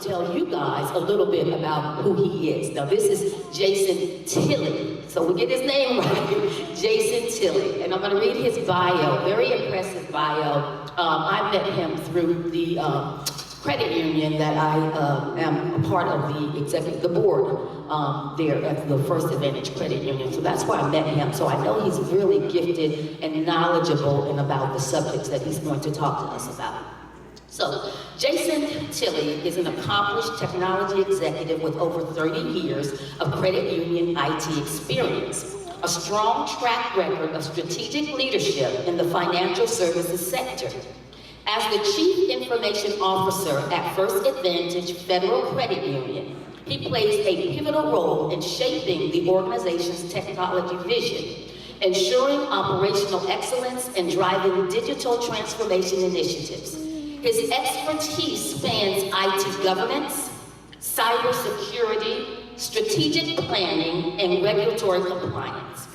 to tell you guys a little bit about who he is. Now, this is Jason Tilley. So we get his name right, Jason Tilley. And I'm going to read his bio, very impressive bio. I met him through the credit union that I am a part of the board there at the First Advantage Credit Union. So that's why I met him. So I know he's really gifted and knowledgeable in about the subjects that he's going to talk to us about. So, Jason Tilley is an accomplished technology executive with over 30 years of credit union IT experience, a strong track record of strategic leadership in the financial services sector. As the Chief Information Officer at First Advantage Federal Credit Union, he plays a pivotal role in shaping the organization's technology vision, ensuring operational excellence and driving digital transformation initiatives. His expertise spans IT governance, cybersecurity, strategic planning, and regulatory compliance.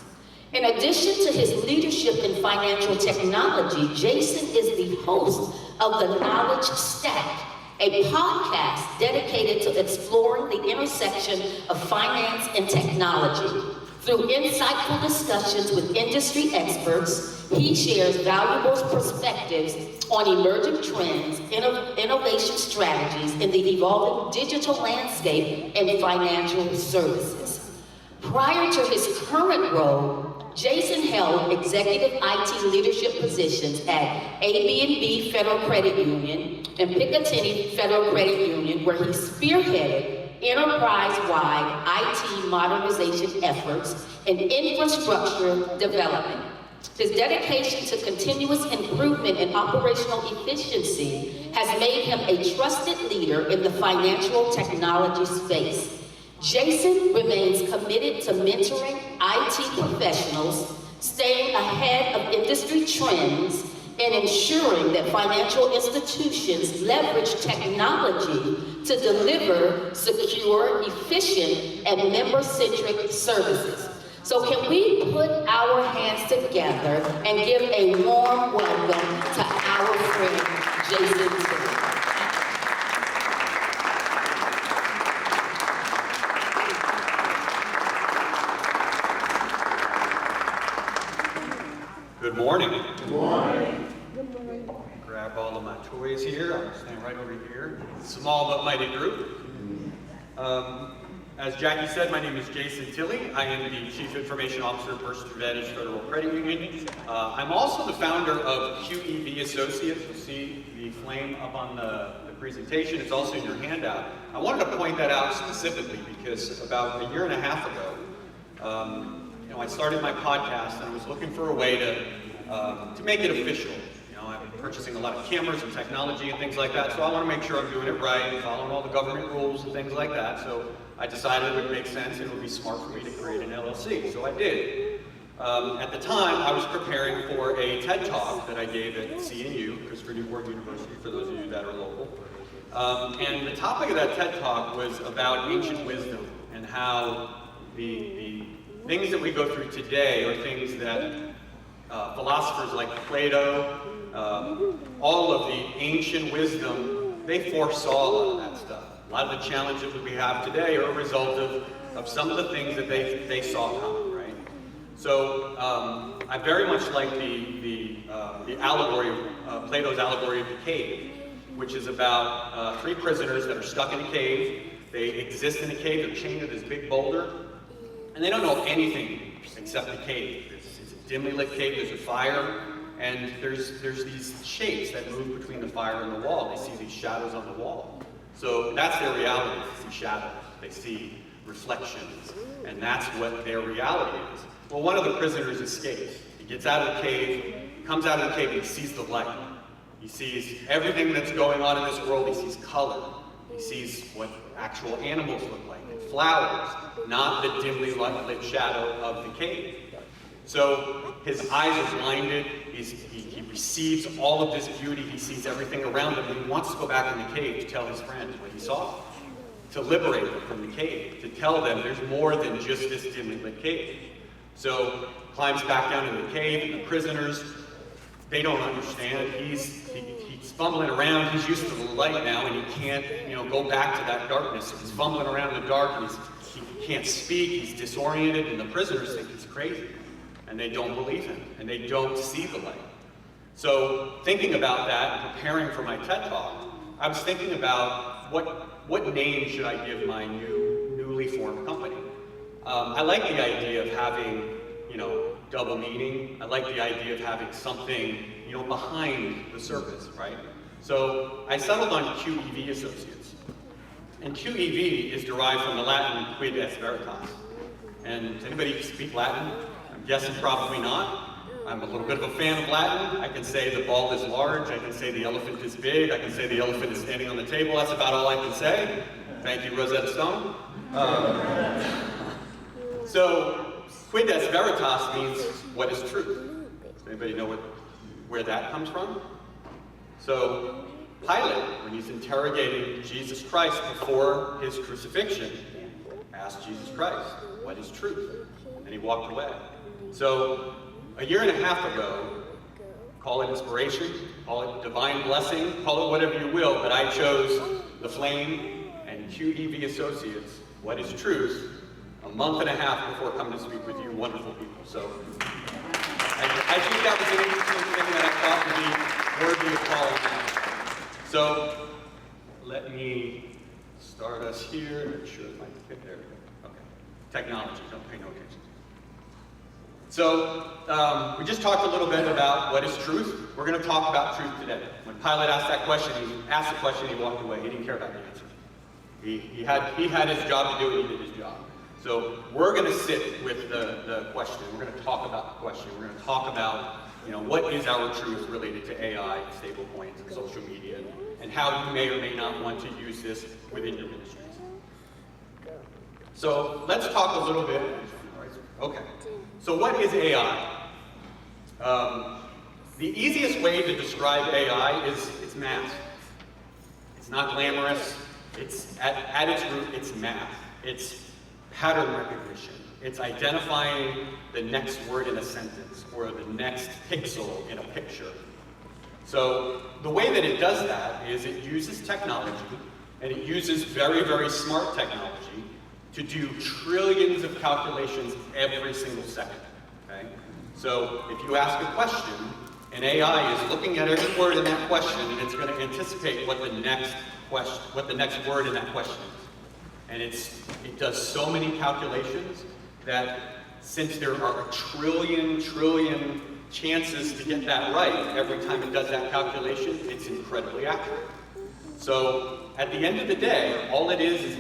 In addition to his leadership in financial technology, Jason is the host of The Knowledge Stack, a podcast dedicated to exploring the intersection of finance and technology. Through insightful discussions with industry experts, he shares valuable perspectives on emerging trends, innovation strategies in the evolving digital landscape and financial services. Prior to his current role, Jason held executive IT leadership positions at AB&B Federal Credit Union and Picatinny Federal Credit Union, where he spearheaded enterprise-wide IT modernization efforts and infrastructure development. His dedication to continuous improvement and operational efficiency has made him a trusted leader in the financial technology space. Jason remains committed to mentoring IT professionals, staying ahead of industry trends, and ensuring that financial institutions leverage technology to deliver secure, efficient, and member-centric services. So can we put our hands together and give a warm welcome to our friend, Jason Tilley. Good morning. Good morning. Grab all of my toys here. I'm standing right over here. Small but mighty group. As Jackie said, my name is Jason Tilley. I am the Chief Information Officer at First Advantage Federal Credit Union. I'm also the founder of QEV Associates. You'll see the flame up on the presentation. It's also in your handout. I wanted to point that out specifically because about a year and a half ago, I started my podcast and I was looking for a way to make it official. I'm purchasing a lot of cameras and technology and things like that, so I want to make sure I'm doing it right and following all the government rules and things like that. So I decided it would make sense and it would be smart for me to create an LLC. So I did. At the time, I was preparing for a TED Talk that I gave at CNU, Christopher Newport University, for those of you that are local. And the topic of that TED Talk was about ancient wisdom and how the things that we go through today are things that philosophers like Plato, all of the ancient wisdom, they foresaw a lot of that stuff. A lot of the challenges that we have today are a result of some of the things that they saw coming, right? So I very much like the allegory of Plato's allegory of the cave, which is about three prisoners that are stuck in a cave. They exist in a cave, they're chained to this big boulder, and they don't know anything except the cave. It's a dimly lit cave, there's a fire, and there's these shapes that move between the fire and the wall. They see these shadows on the wall. So that's their reality. They see shadows, they see reflections, and that's what their reality is. Well, one of the prisoners escapes. He gets out of the cave, comes out of the cave, and he sees the light. He sees everything that's going on in this world. He sees color. He sees what actual animals look like, and flowers, not the dimly lit shadow of the cave. So his eyes are blinded, he receives all of this beauty, he sees everything around him, and he wants to go back in the cave to tell his friends what he saw, to liberate them from the cave, to tell them there's more than just this dimly lit cave. So climbs back down into the cave, and the prisoners, they don't understand. He he's fumbling around. He's used to the light now, and he can't, go back to that darkness. So he's fumbling around in the dark, and he can't speak. He's disoriented, and the prisoners think he's crazy, and they don't believe him, and they don't see the light. So thinking about that and preparing for my TED Talk, I was thinking about what name should I give my newly formed company. I like the idea of having, double meaning. I like the idea of having something, behind the surface, right? So I settled on QEV Associates. And QEV is derived from the Latin quid est veritas. And does anybody speak Latin? I'm guessing probably not. I'm a little bit of a fan of Latin. I can say the ball is large. I can say the elephant is big. I can say the elephant is standing on the table. That's about all I can say. Thank you, Rosetta Stone. So, quid est veritas means what is truth. Does anybody know where that comes from? So, Pilate, when he's interrogating Jesus Christ before his crucifixion, asked Jesus Christ, what is truth? And he walked away. So, a year and a half ago, call it inspiration, call it divine blessing, call it whatever you will, but I chose The Flame and QEV Associates, What is Truth, a month and a half before coming to speak with you wonderful people. So I think that was an interesting thing that I thought would be worthy of calling out. So let me start us here, make sure if I can get there. Okay, technology, don't pay no attention. So, we just talked a little bit about what is truth. We're going to talk about truth today. When Pilate asked the question, he walked away. He didn't care about the answer. He had his job to do, and he did his job. So, we're going to sit with the question. We're going to talk about the question. We're going to talk about, what is our truth related to AI, stablecoins, and social media, and how you may or may not want to use this within your ministries. So, let's talk a little bit. Okay. So what is AI? The easiest way to describe AI is it's math. It's not glamorous. It's at its root, it's math. It's pattern recognition. It's identifying the next word in a sentence or the next pixel in a picture. So the way that it does that is it uses technology, and it uses very, very smart technology to do trillions of calculations every single second, okay? So if you ask a question, an AI is looking at every word in that question, and it's going to anticipate what the next word in that question is. And it does so many calculations that since there are a trillion chances to get that right every time it does that calculation, it's incredibly accurate. So at the end of the day, all it is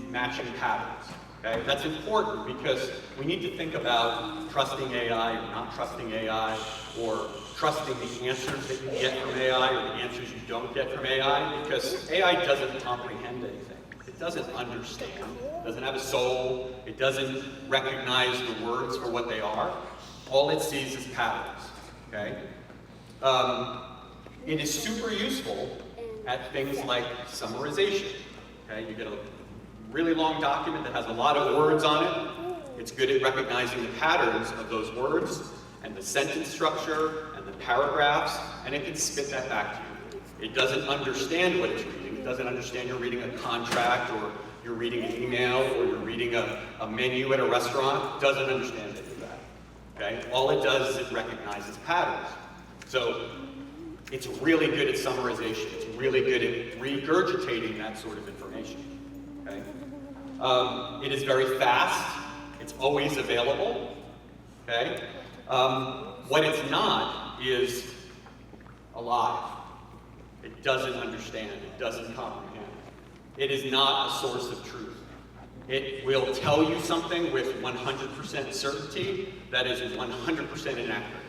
matching patterns, okay? That's important because we need to think about trusting AI or not trusting AI, or trusting the answers that you get from AI or the answers you don't get from AI, because AI doesn't comprehend anything. It doesn't understand. It doesn't have a soul. It doesn't recognize the words for what they are. All it sees is patterns, okay? It is super useful at things like summarization, okay? You get a really long document that has a lot of words on it. It's good at recognizing the patterns of those words and the sentence structure and the paragraphs, and it can spit that back to you. It doesn't understand what it's reading. It doesn't understand you're reading a contract, or you're reading an email, or you're reading a menu at a restaurant. It doesn't understand any of that, okay? All it does is it recognizes patterns. So it's really good at summarization. It's really good at regurgitating that sort of information. Okay? It is very fast. It's always available. Okay? What it's not is alive. It doesn't understand. It doesn't comprehend. It is not a source of truth. It will tell you something with 100% certainty that is 100% inaccurate.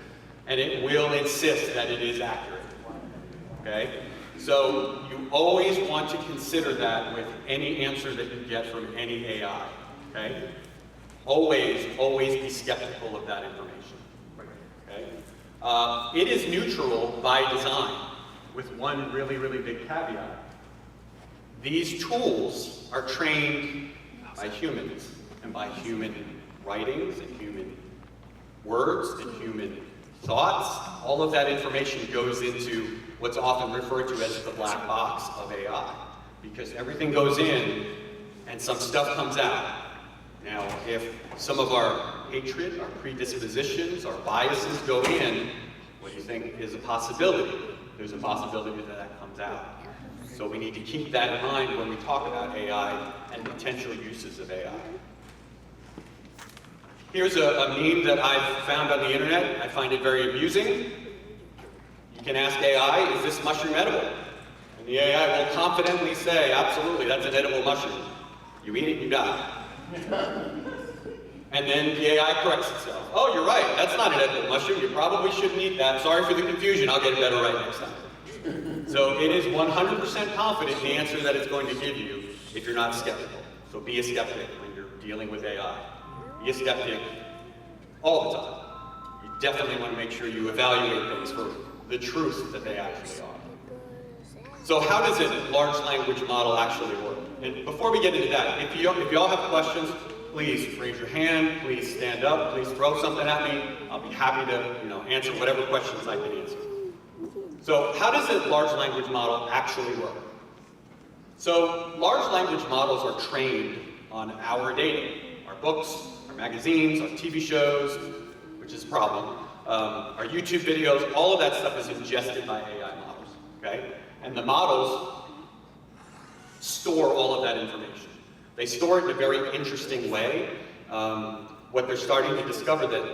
And it will insist that it is accurate. Okay? So you always want to consider that with any answer that you get from any AI, okay? Always be skeptical of that information, okay? It is neutral by design, with one really big caveat. These tools are trained by humans, and by human writings, and human words, and human thoughts, all of that information goes into what's often referred to as the black box of AI, because everything goes in and some stuff comes out. Now, if some of our hatred, our predispositions, our biases go in, what do you think is a possibility? There's a possibility that that comes out. So we need to keep that in mind when we talk about AI and potential uses of AI. Here's a meme that I've found on the internet. I find it very amusing. You can ask AI, is this mushroom edible? And the AI will confidently say, absolutely, that's an edible mushroom. You eat it, you die. And then the AI corrects itself. Oh, you're right, that's not an edible mushroom. You probably shouldn't eat that. Sorry for the confusion, I'll get it better right next time. So it is 100% confident in the answer that it's going to give you if you're not skeptical. So be a skeptic when you're dealing with AI. Be a skeptic all the time. You definitely want to make sure you evaluate things for the truth that they actually are. So how does a large language model actually work? And before we get into that, if you all have questions, please raise your hand, please stand up, please throw something at me. I'll be happy to answer whatever questions I can answer. So how does a large language model actually work? So large language models are trained on our data, our books, our magazines, our TV shows, which is a problem, our YouTube videos, all of that stuff is ingested by AI models, okay? And the models store all of that information. They store it in a very interesting way. What they're starting to discover that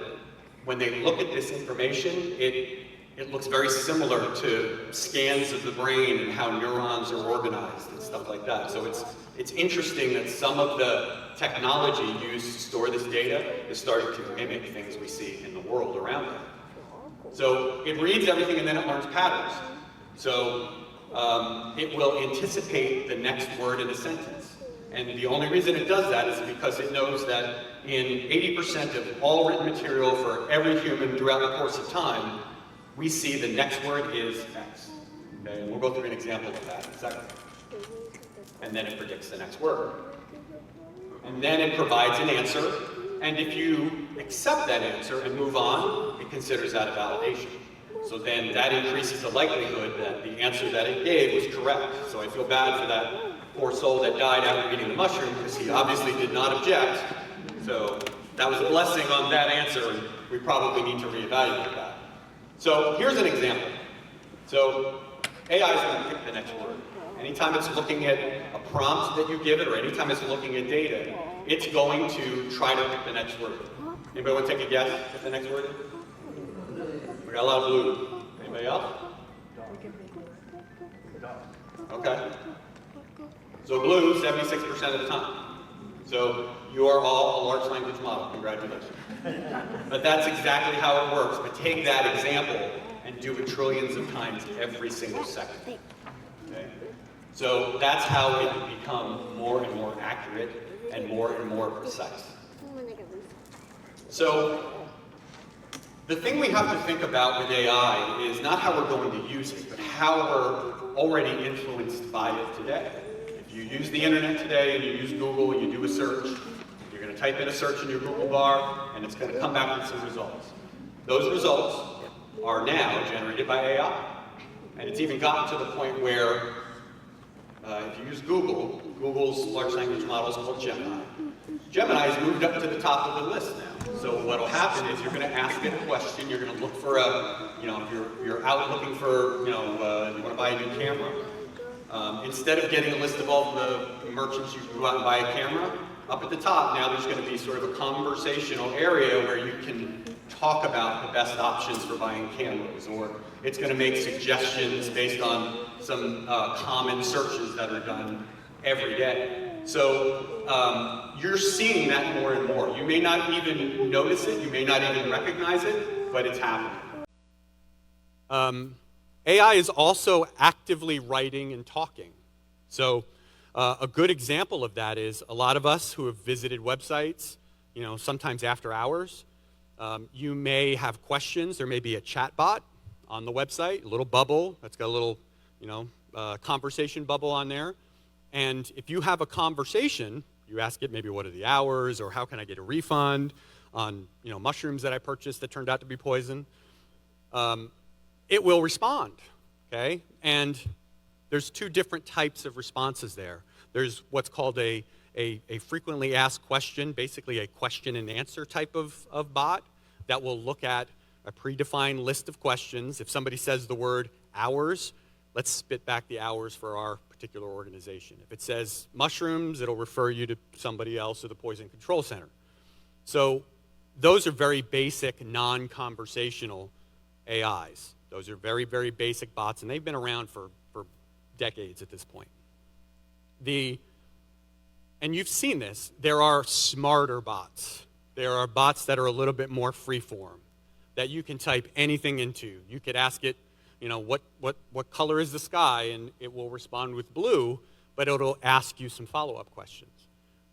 when they look at this information, it looks very similar to scans of the brain and how neurons are organized and stuff like that. So it's interesting that some of the technology used to store this data is starting to mimic things we see in the world around it. So it reads everything and then it learns patterns. So it will anticipate the next word in a sentence. And the only reason it does that is because it knows that in 80% of all written material for every human throughout the course of time, we see the next word is X. Okay, and we'll go through an example of that in a second. And then it predicts the next word. And then it provides an answer, and if you accept that answer and move on, it considers that a validation. So then that increases the likelihood that the answer that it gave was correct. So I feel bad for that poor soul that died after eating the mushroom, because he obviously did not object. So that was a blessing on that answer, and we probably need to reevaluate that. So here's an example. So AI is going to pick the next word. Anytime it's looking at a prompt that you give it, or anytime it's looking at data, it's going to try to pick the next word. Anybody want to take a guess at the next word? We got a lot of blue. Anybody else? Okay. So blue, 76% of the time. So you are all a large language model. Congratulations. But that's exactly how it works. But take that example and do it trillions of times every single second. Okay? So that's how it can become more and more accurate and more precise. So the thing we have to think about with AI is not how we're going to use it, but how we're already influenced by it today. If you use the internet today and you use Google and you do a search, you're going to type in a search in your Google bar and it's going to come back with some results. Those results are now generated by AI. And it's even gotten to the point where if you use Google, Google's large language model is called Gemini. Gemini has moved up to the top of the list now. So what will happen is you're going to ask it a question, you're going to look for if you're out looking for, you want to buy a new camera. Instead of getting a list of all the merchants you can go out and buy a camera, up at the top now there's going to be sort of a conversational area where you can talk about the best options for buying cameras, or it's going to make suggestions based on some common searches that are done every day. So you're seeing that more and more. You may not even notice it, you may not even recognize it, but it's happening. AI is also actively writing and talking. So a good example of that is a lot of us who have visited websites, sometimes after hours, you may have questions. There may be a chat bot on the website, a little bubble that's got a little, conversation bubble on there. And if you have a conversation, you ask it maybe what are the hours, or how can I get a refund on mushrooms that I purchased that turned out to be poison. it will respond, okay? And there's two different types of responses there. There's what's called a frequently asked question, basically a question and answer type of bot that will look at a predefined list of questions. If somebody says the word hours, let's spit back the hours for our particular organization. If it says mushrooms, it'll refer you to somebody else or the Poison Control Center. So those are very basic, non-conversational AIs. Those are very, very basic bots, and they've been around for decades at this point. And you've seen this, there are smarter bots. There are bots that are a little bit more free-form, that you can type anything into. You could ask it, you know, what color is the sky, and it will respond with blue, but it'll ask you some follow-up questions.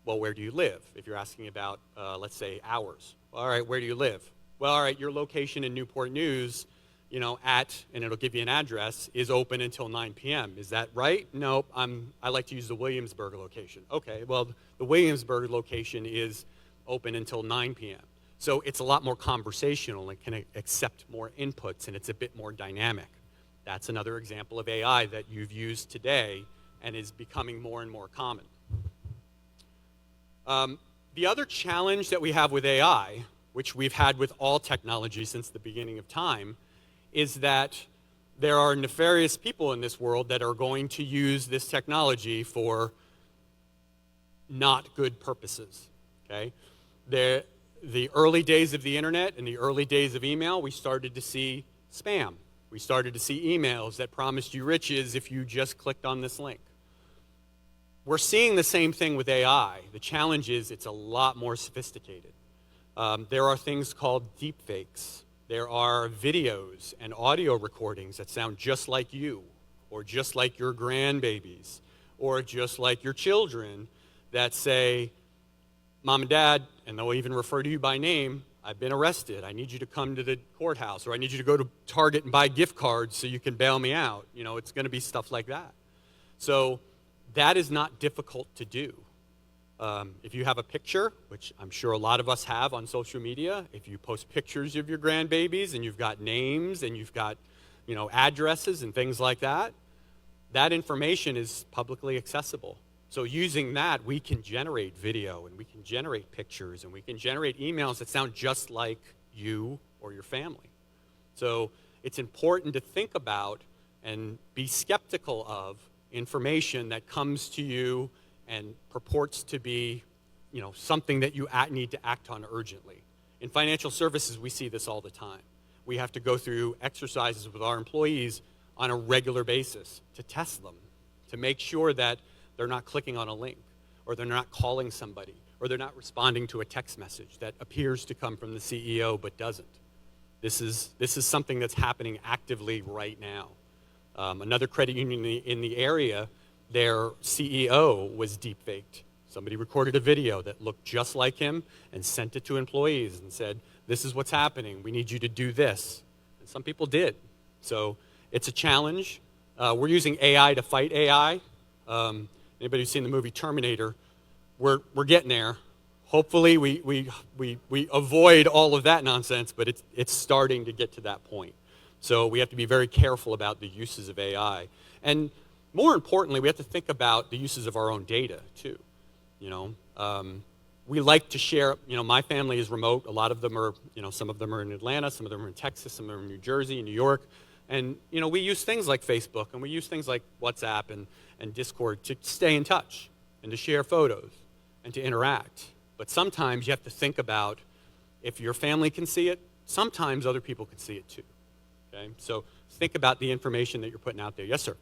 Well, where do you live? If you're asking about, let's say, hours. All right, where do you live? Well, all right, your location in Newport News, you know, and it'll give you an address, is open until 9 p.m. Is that right? Nope, I like to use the Williamsburg location. Okay, well, the Williamsburg location is open until 9 p.m. So it's a lot more conversational and can accept more inputs, and it's a bit more dynamic. That's another example of AI that you've used today and is becoming more and more common. The other challenge that we have with AI, which we've had with all technology since the beginning of time, is that there are nefarious people in this world that are going to use this technology for not good purposes, okay? The early days of the internet and the early days of email, we started to see spam. We started to see emails that promised you riches if you just clicked on this link. We're seeing the same thing with AI. The challenge is it's a lot more sophisticated. There are things called deepfakes. There are videos and audio recordings that sound just like you, or just like your grandbabies, or just like your children that say, Mom and Dad, and they'll even refer to you by name, I've been arrested. I need you to come to the courthouse, or I need you to go to Target and buy gift cards so you can bail me out. You know, it's going to be stuff like that. So that is not difficult to do. If you have a picture, which I'm sure a lot of us have on social media, if you post pictures of your grandbabies and you've got names and you've got, you know, addresses and things like that, that information is publicly accessible. So using that, we can generate video and we can generate pictures and we can generate emails that sound just like you or your family. So it's important to think about and be skeptical of information that comes to you and purports to be, you know, something that you need to act on urgently. In financial services, we see this all the time. We have to go through exercises with our employees on a regular basis to test them, to make sure that they're not clicking on a link, or they're not calling somebody, or they're not responding to a text message that appears to come from the CEO but doesn't. This is something that's happening actively right now. Another credit union in the area, their CEO was deepfaked. Somebody recorded a video that looked just like him and sent it to employees and said, this is what's happening. We need you to do this. And some people did. So it's a challenge. We're using AI to fight AI. Anybody who's seen the movie Terminator, we're getting there. Hopefully we avoid all of that nonsense, but it's starting to get to that point. So we have to be very careful about the uses of AI. And more importantly, we have to think about the uses of our own data, too. You know, we like to share, you know, my family is remote. A lot of them are, you know, some of them are in Atlanta, some of them are in Texas, some of them are in New Jersey and New York. And, you know, we use things like Facebook and we use things like WhatsApp and Discord to stay in touch and to share photos and to interact. But sometimes you have to think about, if your family can see it, sometimes other people can see it too. Okay? So think about the information that you're putting out there. Yes, sir?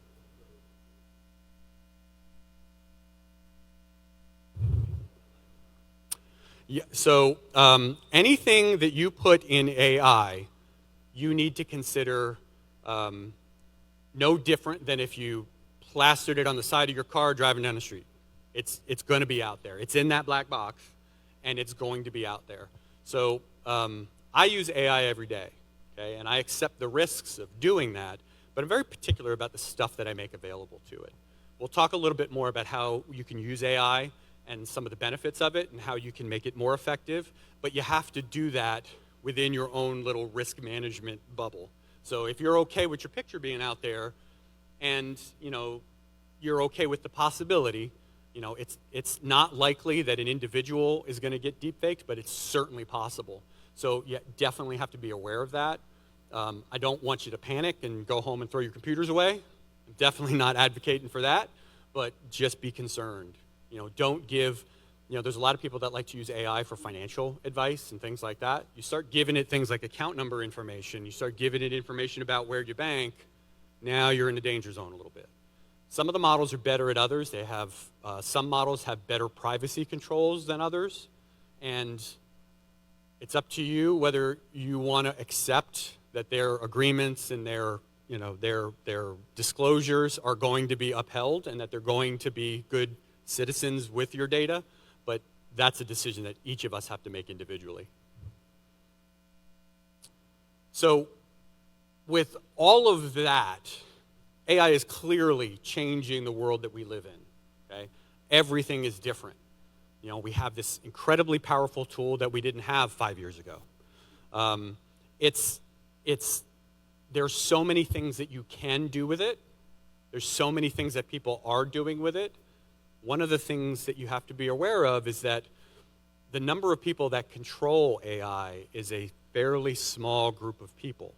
Yeah, so anything that you put in AI, you need to consider no different than if you plastered it on the side of your car driving down the street. It's going to be out there. It's in that black box, and it's going to be out there. So I use AI every day, okay, and I accept the risks of doing that, but I'm very particular about the stuff that I make available to it. We'll talk a little bit more about how you can use AI and some of the benefits of it and how you can make it more effective, but you have to do that within your own little risk management bubble. So if you're okay with your picture being out there, and you're okay with the possibility, it's not likely that an individual is going to get deepfaked, but it's certainly possible. So you definitely have to be aware of that. I don't want you to panic and go home and throw your computers away. I'm definitely not advocating for that, but just be concerned. Don't give, there's a lot of people that like to use AI for financial advice and things like that. You start giving it things like account number information, you start giving it information about where you bank, now you're in the danger zone a little bit. Some of the models are better at others. They have, some models have better privacy controls than others, and it's up to you whether you want to accept that their agreements and their disclosures are going to be upheld and that they're going to be good citizens with your data, but that's a decision that each of us have to make individually. So with all of that, AI is clearly changing the world that we live in, okay? Everything is different. We have this incredibly powerful tool that we didn't have 5 years ago. There's so many things that you can do with it. There's so many things that people are doing with it. One of the things that you have to be aware of is that the number of people that control AI is a fairly small group of people.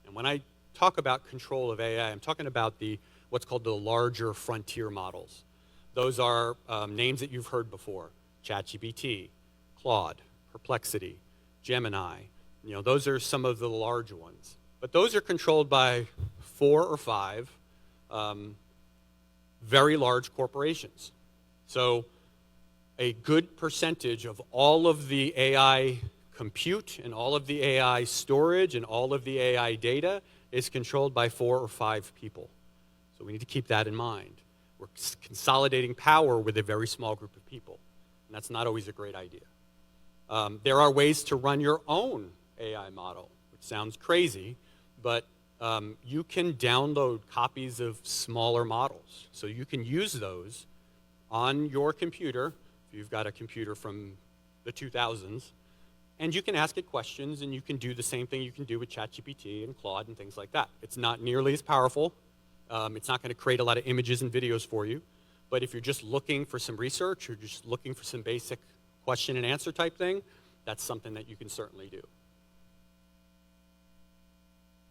And when I talk about control of AI, I'm talking about what's called the larger frontier models. Those are names that you've heard before: ChatGPT, Claude, Perplexity, Gemini. Those are some of the large ones. But those are controlled by 4 or 5 very large corporations. So a good percentage of all of the AI compute and all of the AI storage and all of the AI data is controlled by 4 or 5 people. So we need to keep that in mind. We're consolidating power with a very small group of people, and that's not always a great idea. There are ways to run your own AI model, which sounds crazy, but you can download copies of smaller models. So you can use those on your computer, if you've got a computer from the 2000s, and you can ask it questions, and you can do the same thing you can do with ChatGPT and Claude and things like that. It's not nearly as powerful. It's not going to create a lot of images and videos for you. But if you're just looking for some research or just looking for some basic question and answer type thing, that's something that you can certainly do.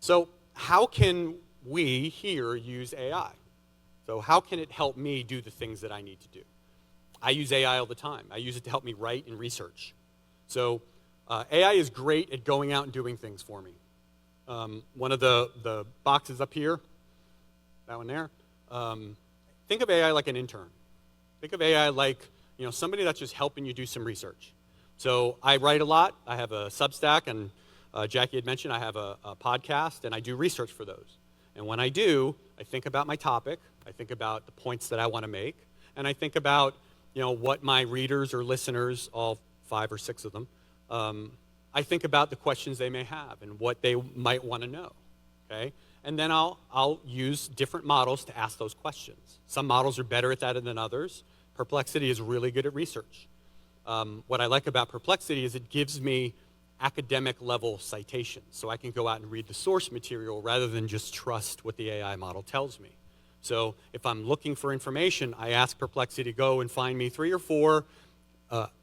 So how can we here use AI? So how can it help me do the things that I need to do? I use AI all the time. I use it to help me write and research. So AI is great at going out and doing things for me. One of the boxes up here, that one there, think of AI like an intern. Think of AI like somebody that's just helping you do some research. So I write a lot. I have a Substack, and Jackie had mentioned I have a podcast, and I do research for those. And when I do, I think about my topic. I think about the points that I want to make, and I think about what my readers or listeners, all 5 or 6 of them, I think about the questions they may have and what they might want to know. Okay, and then I'll use different models to ask those questions. Some models are better at that than others. Perplexity is really good at research. What I like about Perplexity is it gives me academic level citations, so I can go out and read the source material rather than just trust what the AI model tells me. So if I'm looking for information, I ask Perplexity to go and find me 3 or 4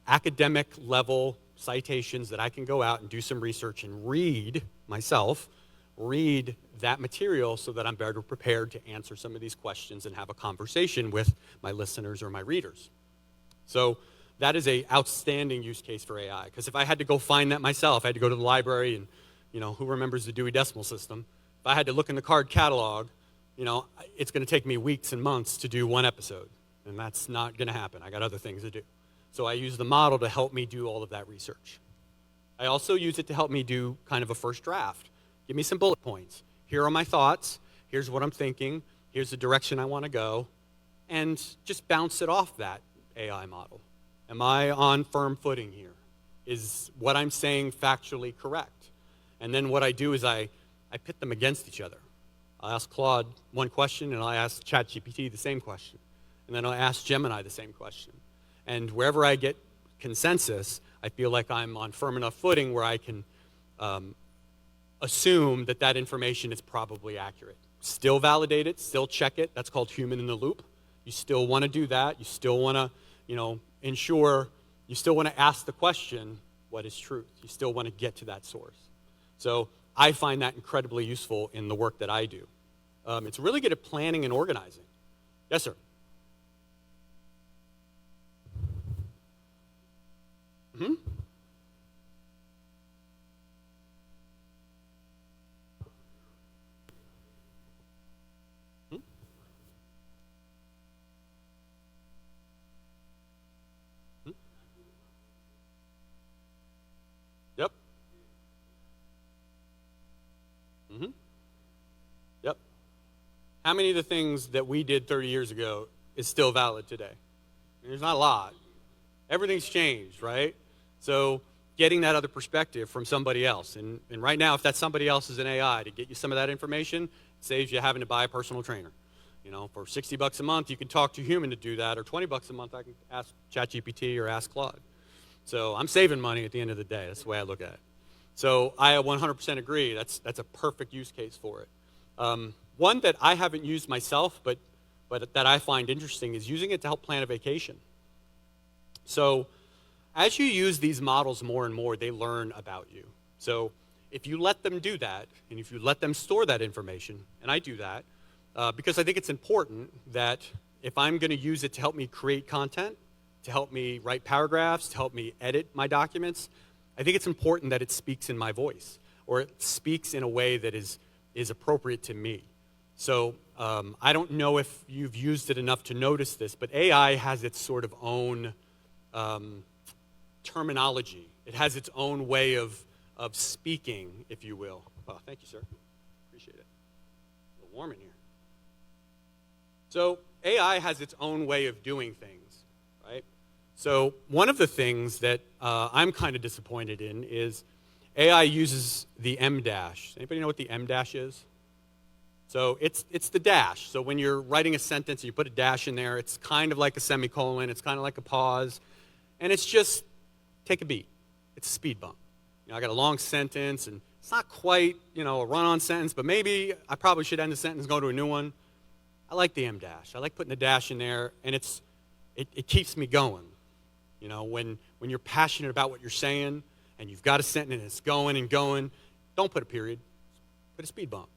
academic level citations that I can go out and do some research and read myself, read that material so that I'm better prepared to answer some of these questions and have a conversation with my listeners or my readers. So that is an outstanding use case for AI, because if I had to go find that myself, I had to go to the library and, who remembers the Dewey Decimal System? If I had to look in the card catalog, it's going to take me weeks and months to do one episode, and that's not going to happen. I got other things to do. So I use the model to help me do all of that research. I also use it to help me do kind of a first draft. Give me some bullet points. Here are my thoughts. Here's what I'm thinking. Here's the direction I want to go. And just bounce it off that AI model. Am I on firm footing here? Is what I'm saying factually correct? And then what I do is I pit them against each other. I'll ask Claude one question, and I'll ask ChatGPT the same question. And then I'll ask Gemini the same question. And wherever I get consensus, I feel like I'm on firm enough footing where I can assume that that information is probably accurate. Still validate it, still check it. That's called human in the loop. You still want to do that. You still want to, ensure, you still want to ask the question, what is truth? You still want to get to that source. So I find that incredibly useful in the work that I do. It's really good at planning and organizing. Yes, sir. Mm-hmm. Yep. Mm-hmm. Yep. How many of the things that we did 30 years ago is still valid today? There's not a lot. Everything's changed, right? So getting that other perspective from somebody else. And right now, if that somebody else is an AI to get you some of that information, it saves you having to buy a personal trainer. For $60 a month, you can talk to a human to do that, or $20 a month, I can ask ChatGPT or ask Claude. So I'm saving money at the end of the day. That's the way I look at it. So I 100% agree. That's a perfect use case for it. One that I haven't used myself, but that I find interesting is using it to help plan a vacation. So as you use these models more and more, they learn about you. So if you let them do that, and if you let them store that information, and I do that, because I think it's important that if I'm going to use it to help me create content, to help me write paragraphs, to help me edit my documents, I think it's important that it speaks in my voice, or it speaks in a way that is appropriate to me. So I don't know if you've used it enough to notice this, but AI has its sort of own terminology. It has its own way of speaking, if you will. Oh, thank you, sir. Appreciate it. A little warm in here. So AI has its own way of doing things, right? So one of the things that I'm kind of disappointed in is AI uses the M dash. Anybody know what the M dash is? So it's the dash. So when you're writing a sentence and you put a dash in there, it's kind of like a semicolon, it's kind of like a pause, and it's just take a beat. It's a speed bump. I got a long sentence, and it's not quite, a run-on sentence, but maybe I probably should end the sentence and go to a new one. I like the M dash. I like putting a dash in there, and it keeps me going. When you're passionate about what you're saying, and you've got a sentence and it's going and going, don't put a period. Put a speed bump,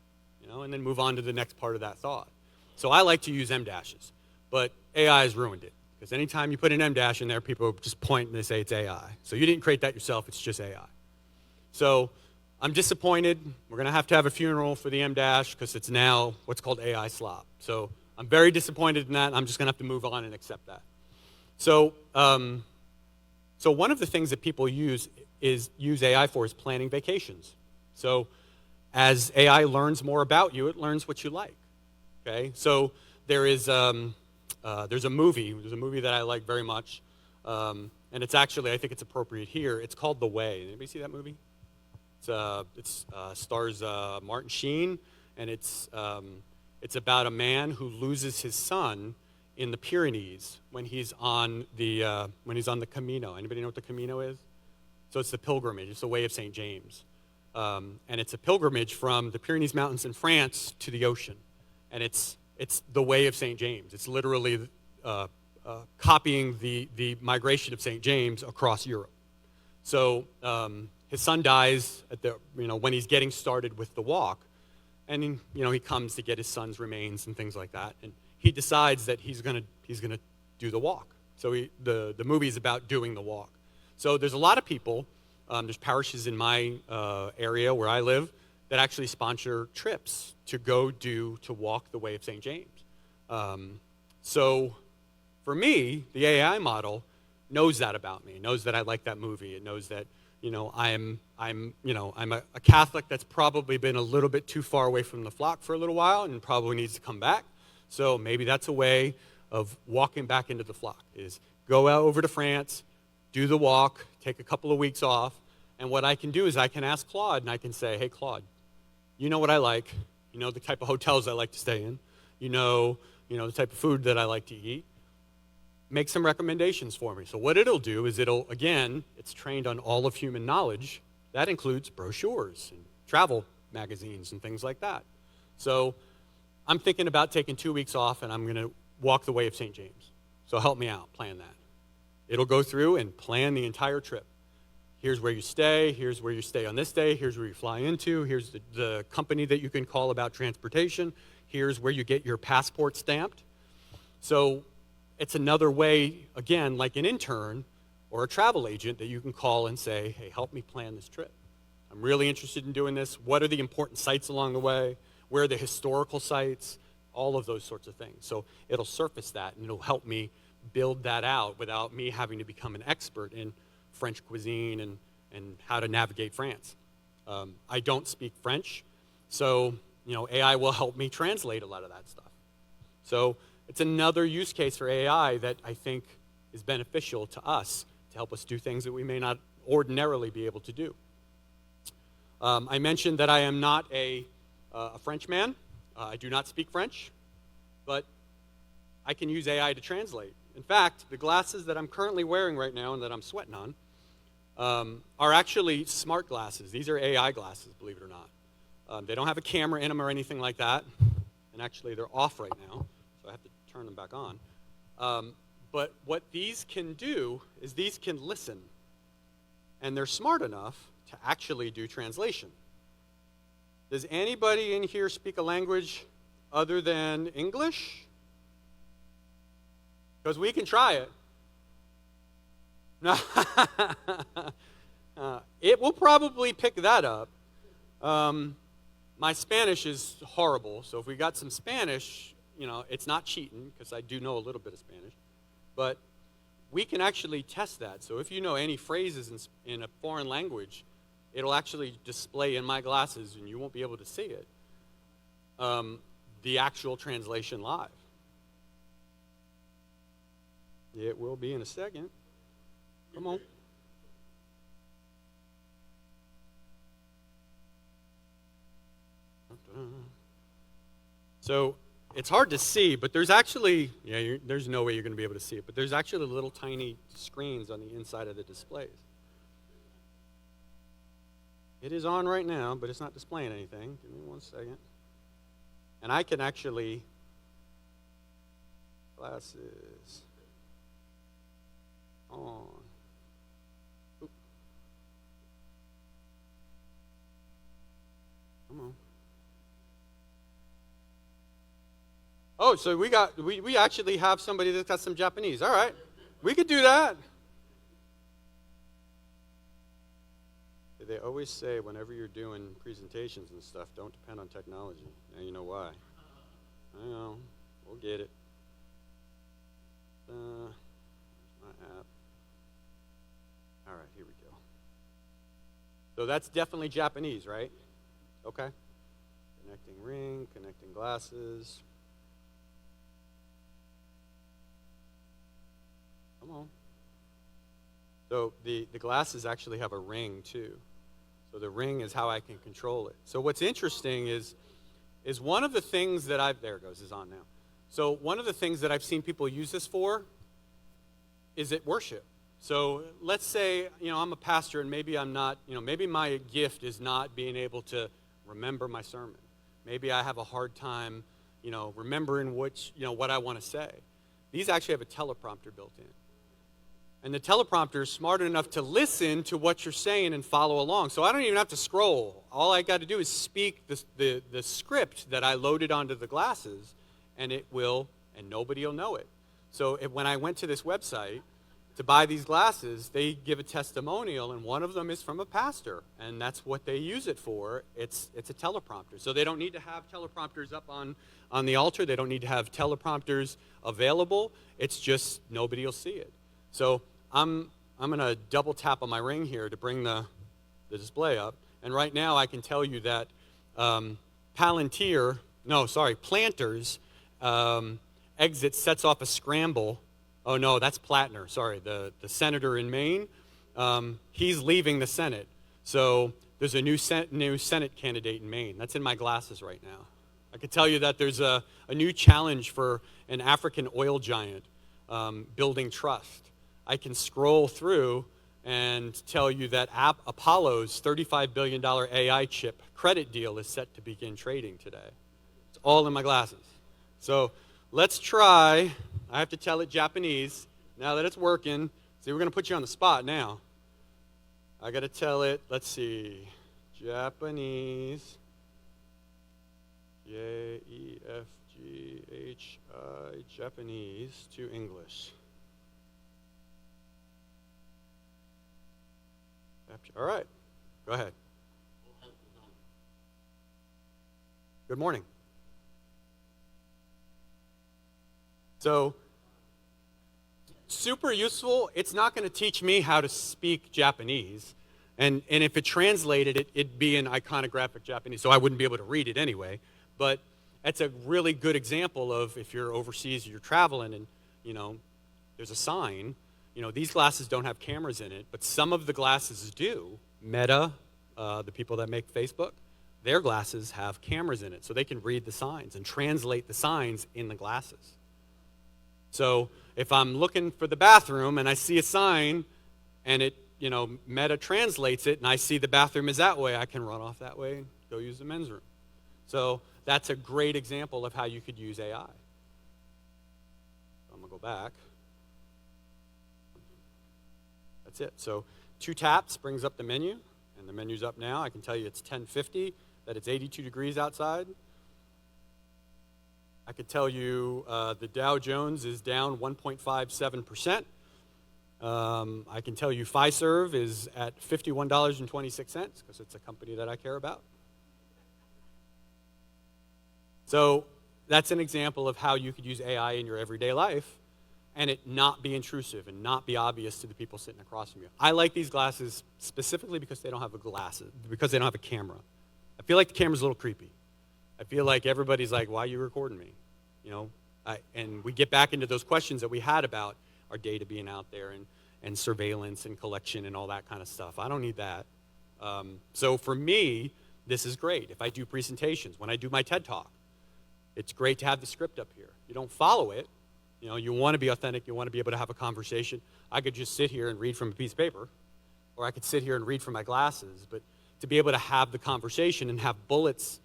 and then move on to the next part of that thought. So I like to use M dashes, but AI has ruined it. Because anytime you put an M dash in there, people just point and they say it's AI. So you didn't create that yourself, it's just AI. So I'm disappointed. We're going to have a funeral for the M dash because it's now what's called AI slop. So I'm very disappointed in that. I'm just going to have to move on and accept that. So one of the things that people use AI for is planning vacations. So as AI learns more about you, it learns what you like. Okay? So there's a movie that I like very much, and it's actually, I think it's appropriate here. It's called The Way. Anybody see that movie? It stars Martin Sheen, and it's about a man who loses his son in the Pyrenees when he's on the Camino. Anybody know what the Camino is? So it's the pilgrimage. It's the Way of St. James, and it's a pilgrimage from the Pyrenees Mountains in France to the ocean, and it's the Way of St. James. It's literally copying the migration of St. James across Europe. So his son dies when he's getting started with the walk, and he comes to get his son's remains and things like that, and he decides that he's gonna do the walk. So the movie is about doing the walk. So there's a lot of people. There's parishes in my area where I live that actually sponsor trips to go to walk the Way of St. James. So for me, the AI model knows that about me. It knows that I like that movie. It knows that I'm a Catholic that's probably been a little bit too far away from the flock for a little while and probably needs to come back. So maybe that's a way of walking back into the flock, is go out over to France, do the walk, take a couple of weeks off, and what I can do is I can ask Claude and I can say, hey Claude, you know what I like, you know the type of hotels I like to stay in, you know the type of food that I like to eat, make some recommendations for me. So what it'll do is it's trained on all of human knowledge. That includes brochures and travel magazines and things like that. So I'm thinking about taking 2 weeks off, and I'm going to walk the way of St. James. So help me out, plan that. It'll go through and plan the entire trip. Here's where you stay on this day, here's where you fly into, here's the company that you can call about transportation, here's where you get your passport stamped. So it's another way, again, like an intern or a travel agent that you can call and say, hey, help me plan this trip. I'm really interested in doing this. What are the important sites along the way? Where are the historical sites? All of those sorts of things. So it'll surface that, and it'll help me build that out without me having to become an expert in French cuisine and how to navigate France. I don't speak French, so AI will help me translate a lot of that stuff. So it's another use case for AI that I think is beneficial to us to help us do things that we may not ordinarily be able to do. I mentioned that I am not a French man. I do not speak French, but I can use AI to translate. In fact, the glasses that I'm currently wearing right now and that I'm sweating on are actually smart glasses. These are AI glasses, believe it or not. They don't have a camera in them or anything like that. And actually, they're off right now, so I have to turn them back on. But what these can do is these can listen. And they're smart enough to actually do translation. Does anybody in here speak a language other than English? Because we can try it. It will probably pick that up. My Spanish is horrible, so if we got some Spanish, it's not cheating, because I do know a little bit of Spanish. But we can actually test that. So if you know any phrases in a foreign language, it'll actually display in my glasses, and you won't be able to see it, the actual translation live. It will be in a second. Come on. So it's hard to see, but there's actually, there's no way you're going to be able to see it, but there's actually little tiny screens on the inside of the displays. It is on right now, but it's not displaying anything. Give me 1 second. And I can actually, glasses, on. Oop. Come on. Oh, so we actually have somebody that's got some Japanese. All right, we could do that. They always say whenever you're doing presentations and stuff, don't depend on technology. Now you know why. I know. We'll get it. My app. All right, here we go. So that's definitely Japanese, right? Okay. Connecting ring, connecting glasses. Come on. So the glasses actually have a ring too. So the ring is how I can control it. So what's interesting is one of the things that there it goes, is on now. So one of the things that I've seen people use this for is at worship. So let's say, I'm a pastor and maybe I'm not, maybe my gift is not being able to remember my sermon. Maybe I have a hard time, remembering what I want to say. These actually have a teleprompter built in. And the teleprompter is smart enough to listen to what you're saying and follow along. So I don't even have to scroll. All I got to do is speak the script that I loaded onto the glasses, and nobody will know it. So when I went to this website to buy these glasses, they give a testimonial, and one of them is from a pastor, and that's what they use it for. It's a teleprompter. So they don't need to have teleprompters up on the altar. They don't need to have teleprompters available. It's just nobody will see it. So I'm going to double tap on my ring here to bring the display up. And right now I can tell you that Planters exit sets off a scramble. Oh, no, that's Plattner. Sorry, the senator in Maine. He's leaving the Senate. So there's a new Senate candidate in Maine. That's in my glasses right now. I can tell you that there's a new challenge for an African oil giant building trust. I can scroll through and tell you that Apollo's $35 billion AI chip credit deal is set to begin trading today. It's all in my glasses. So let's try. I have to tell it Japanese now that it's working. See, we're going to put you on the spot now. I got to tell it, let's see, Japanese, J-E-F-G-H-I, Japanese to English. All right, go ahead. Good morning. So, super useful. It's not going to teach me how to speak Japanese. And if it translated, it'd be in iconographic Japanese, so I wouldn't be able to read it anyway. But that's a really good example of if you're overseas or you're traveling and, there's a sign. These glasses don't have cameras in it, but some of the glasses do. Meta, the people that make Facebook, their glasses have cameras in it, so they can read the signs and translate the signs in the glasses. So if I'm looking for the bathroom and I see a sign and it, Meta translates it and I see the bathroom is that way, I can run off that way and go use the men's room. So that's a great example of how you could use AI. I'm going to go back. That's it. So 2 taps brings up the menu, and the menu's up now. I can tell you it's 10:50, that it's 82 degrees outside. I could tell you the Dow Jones is down 1.57%. I can tell you Fiserv is at $51.26 because it's a company that I care about. So that's an example of how you could use AI in your everyday life and it not be intrusive and not be obvious to the people sitting across from you. I like these glasses specifically because they don't have because they don't have a camera. I feel like the camera's a little creepy. I feel like everybody's like, why are you recording me? And we get back into those questions that we had about our data being out there and surveillance and collection and all that kind of stuff. I don't need that. So for me, this is great. If I do presentations, when I do my TED Talk, it's great to have the script up here. You don't follow it. You want to be authentic. You want to be able to have a conversation. I could just sit here and read from a piece of paper, or I could sit here and read from my glasses. But to be able to have the conversation and have bullets,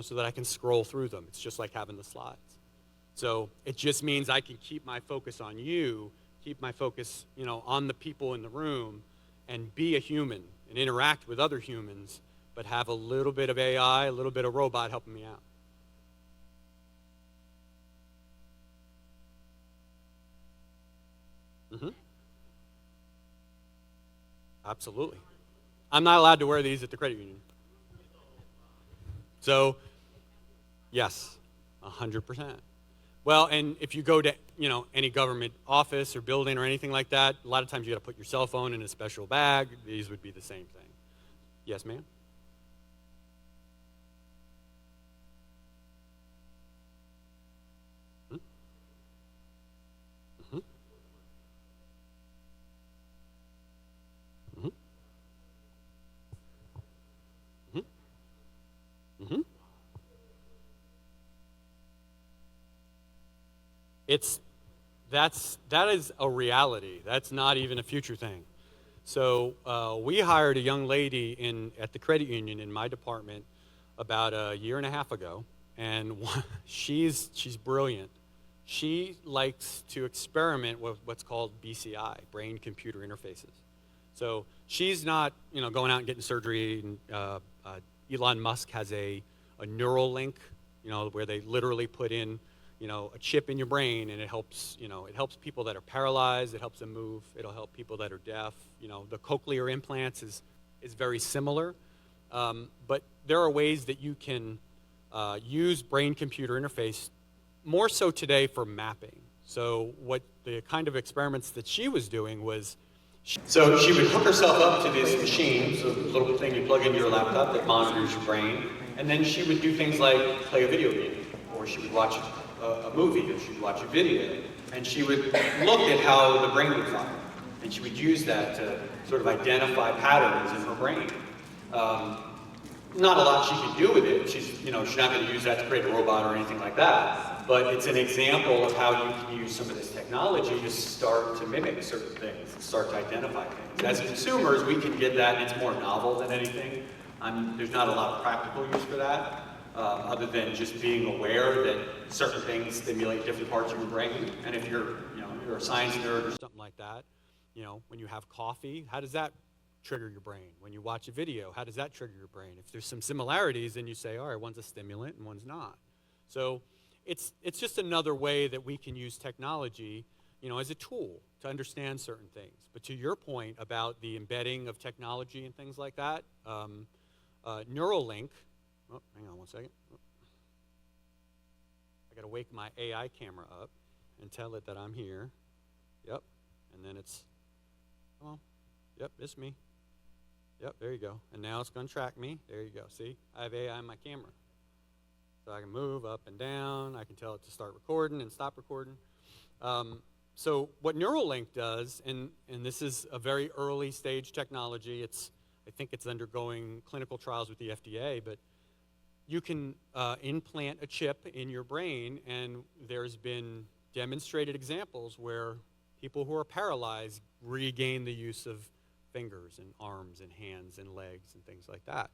so that I can scroll through them, it's just like having the slides. So it just means I can keep my focus on you, keep my focus, on the people in the room, and be a human and interact with other humans, but have a little bit of AI, a little bit of robot helping me out. Mm-hmm. Absolutely. I'm not allowed to wear these at the credit union. So, yes, 100%. Well, and if you go to, any government office or building or anything like that, a lot of times you got to put your cell phone in a special bag. These would be the same thing. Yes, ma'am? Mm-hmm. Mm-hmm. Mm-hmm. Mm-hmm. That is a reality. That's not even a future thing. So we hired a young lady at the credit union in my department about a year and a half ago, and she's brilliant. She likes to experiment with what's called BCI, brain-computer interfaces. So she's not, going out and getting surgery. And, Elon Musk has a neural link, where they literally put in, a chip in your brain, and it helps people that are paralyzed. It helps them move. It'll help people that are deaf. The cochlear implants is very similar, but there are ways that you can use brain-computer interface more so today for mapping. So what the kind of experiments that she was doing was, so she would hook herself up to this machine, so the little thing you plug into your laptop that monitors your brain, and then she would do things like play a video game, or she would watch a movie, or she would watch a video, and she would look at how the brain would fire, and she would use that to sort of identify patterns in her brain. not a lot she can do with it. She's not going to use that to create a robot or anything like that. But it's an example of how you can use some of this technology to start to mimic certain things, and start to identify things. As consumers, we can get that, and it's more novel than anything. There's not a lot of practical use for that, other than just being aware that certain things stimulate different parts of your brain. And if you're a science nerd or something like that, when you have coffee, how does that trigger your brain? When you watch a video, how does that trigger your brain? If there's some similarities, then you say, all right, one's a stimulant and one's not. So it's just another way that we can use technology, as a tool to understand certain things. But to your point about the embedding of technology and things like that, Neuralink, hang on one second. I got to wake my AI camera up and tell it that I'm here. Yep. And then come on. Yep, it's me. Yep, there you go. And now it's going to track me. There you go. See, I have AI on my camera. So I can move up and down. I can tell it to start recording and stop recording. So what Neuralink does, and this is a very early stage technology. I think it's undergoing clinical trials with the FDA, but you can implant a chip in your brain, and there's been demonstrated examples where people who are paralyzed regain the use of fingers and arms and hands and legs and things like that.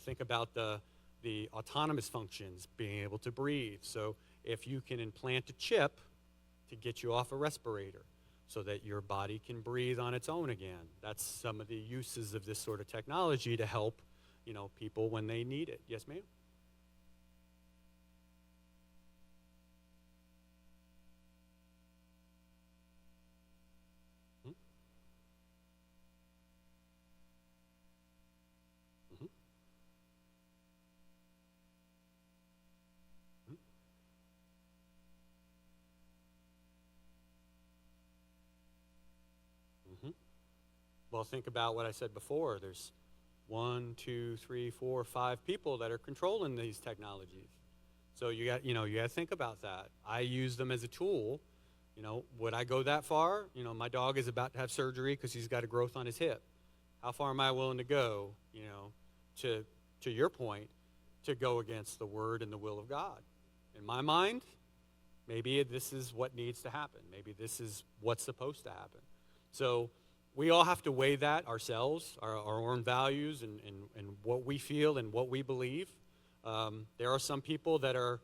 Think about the autonomous functions, being able to breathe. So if you can implant a chip to get you off a respirator so that your body can breathe on its own again, that's some of the uses of this sort of technology to help, people when they need it. Yes, ma'am? Well, think about what I said before. There's 1, 2, 3, 4, 5 people that are controlling these technologies. So you got to think about that. I use them as a tool. Would I go that far? My dog is about to have surgery because he's got a growth on his hip. How far am I willing to go, to your point, to go against the word and the will of God? In my mind, maybe this is what needs to happen. Maybe this is what's supposed to happen. So we all have to weigh that ourselves, our own values and what we feel and what we believe. There are some people that are,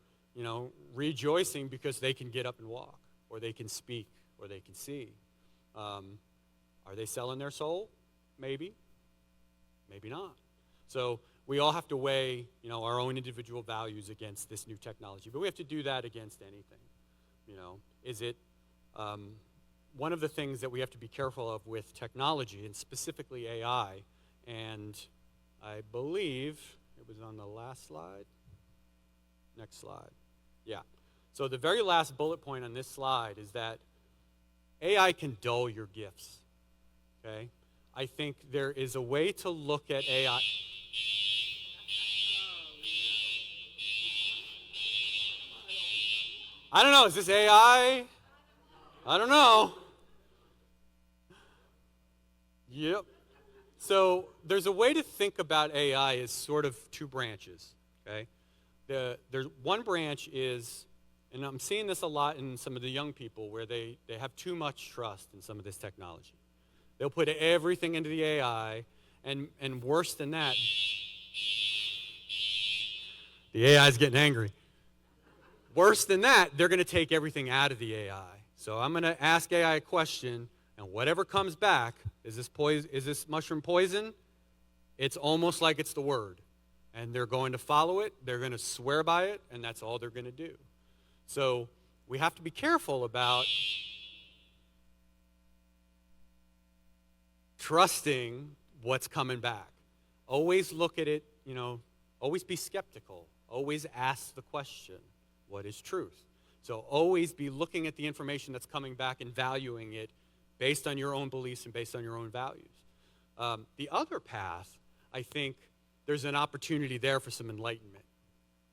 rejoicing because they can get up and walk, or they can speak, or they can see. Are they selling their soul? Maybe. Maybe not. So we all have to weigh, our own individual values against this new technology. But we have to do that against anything. Is it... one of the things that we have to be careful of with technology, and specifically AI, and I believe it was on the last slide. Next slide. Yeah. So the very last bullet point on this slide is that AI can dull your gifts. Okay? I think there is a way to look at AI. I don't know. Is this AI? I don't know. Yep. So there's a way to think about AI as sort of two branches, okay? There's one branch is, and I'm seeing this a lot in some of the young people, where they have too much trust in some of this technology. They'll put everything into the AI, and worse than that, the AI is getting angry. Worse than that, they're going to take everything out of the AI. So I'm going to ask AI a question, and whatever comes back, is this mushroom poison? It's almost like it's the word. And they're going to follow it, they're going to swear by it, and that's all they're going to do. So we have to be careful about trusting what's coming back. Always look at it, always be skeptical. Always ask the question, what is truth? So always be looking at the information that's coming back and valuing it based on your own beliefs and based on your own values. The other path, I think there's an opportunity there for some enlightenment,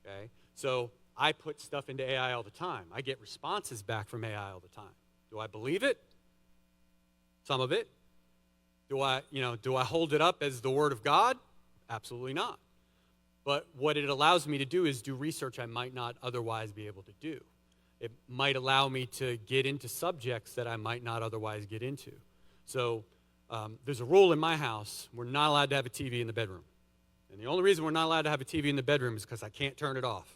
okay? So I put stuff into AI all the time. I get responses back from AI all the time. Do I believe it? Some of it. Do I hold it up as the word of God? Absolutely not. But what it allows me to do is do research I might not otherwise be able to do. It might allow me to get into subjects that I might not otherwise get into. So there's a rule in my house: we're not allowed to have a TV in the bedroom. And the only reason we're not allowed to have a TV in the bedroom is because I can't turn it off.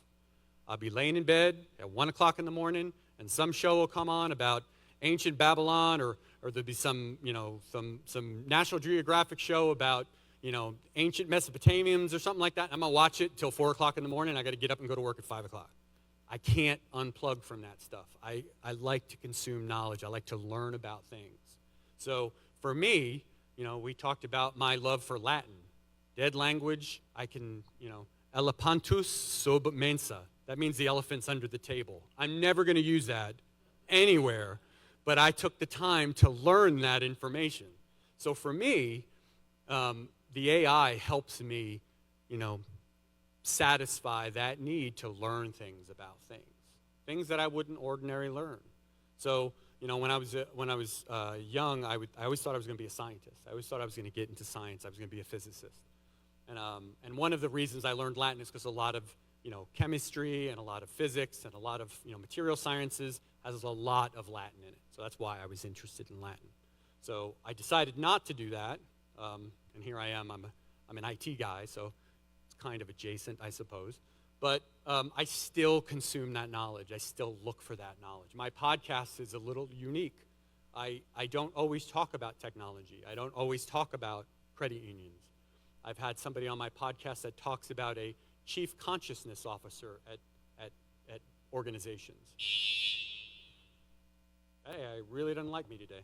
I'll be laying in bed at 1 o'clock in the morning, and some show will come on about ancient Babylon, or there'll be some National Geographic show about, ancient Mesopotamians or something like that. I'm going to watch it till 4 o'clock in the morning. I got to get up and go to work at 5 o'clock. I can't unplug from that stuff. I like to consume knowledge. I like to learn about things. So for me, we talked about my love for Latin. Dead language, I can, elepantus sub mensa. That means the elephant's under the table. I'm never going to use that anywhere, but I took the time to learn that information. So for me, the AI helps me, satisfy that need to learn things about things that I wouldn't ordinarily learn. So, when I was young, I always thought I was going to be a scientist. I always thought I was going to get into science. I was going to be a physicist. And one of the reasons I learned Latin is because a lot of chemistry and a lot of physics and a lot of material sciences has a lot of Latin in it. So that's why I was interested in Latin. So I decided not to do that, and here I am. I'm an IT guy, so it's kind of adjacent, I suppose. But I still consume that knowledge. I still look for that knowledge. My podcast is a little unique. I don't always talk about technology. I don't always talk about credit unions. I've had somebody on my podcast that talks about a chief consciousness officer at organizations. Hey, I really don't like me today.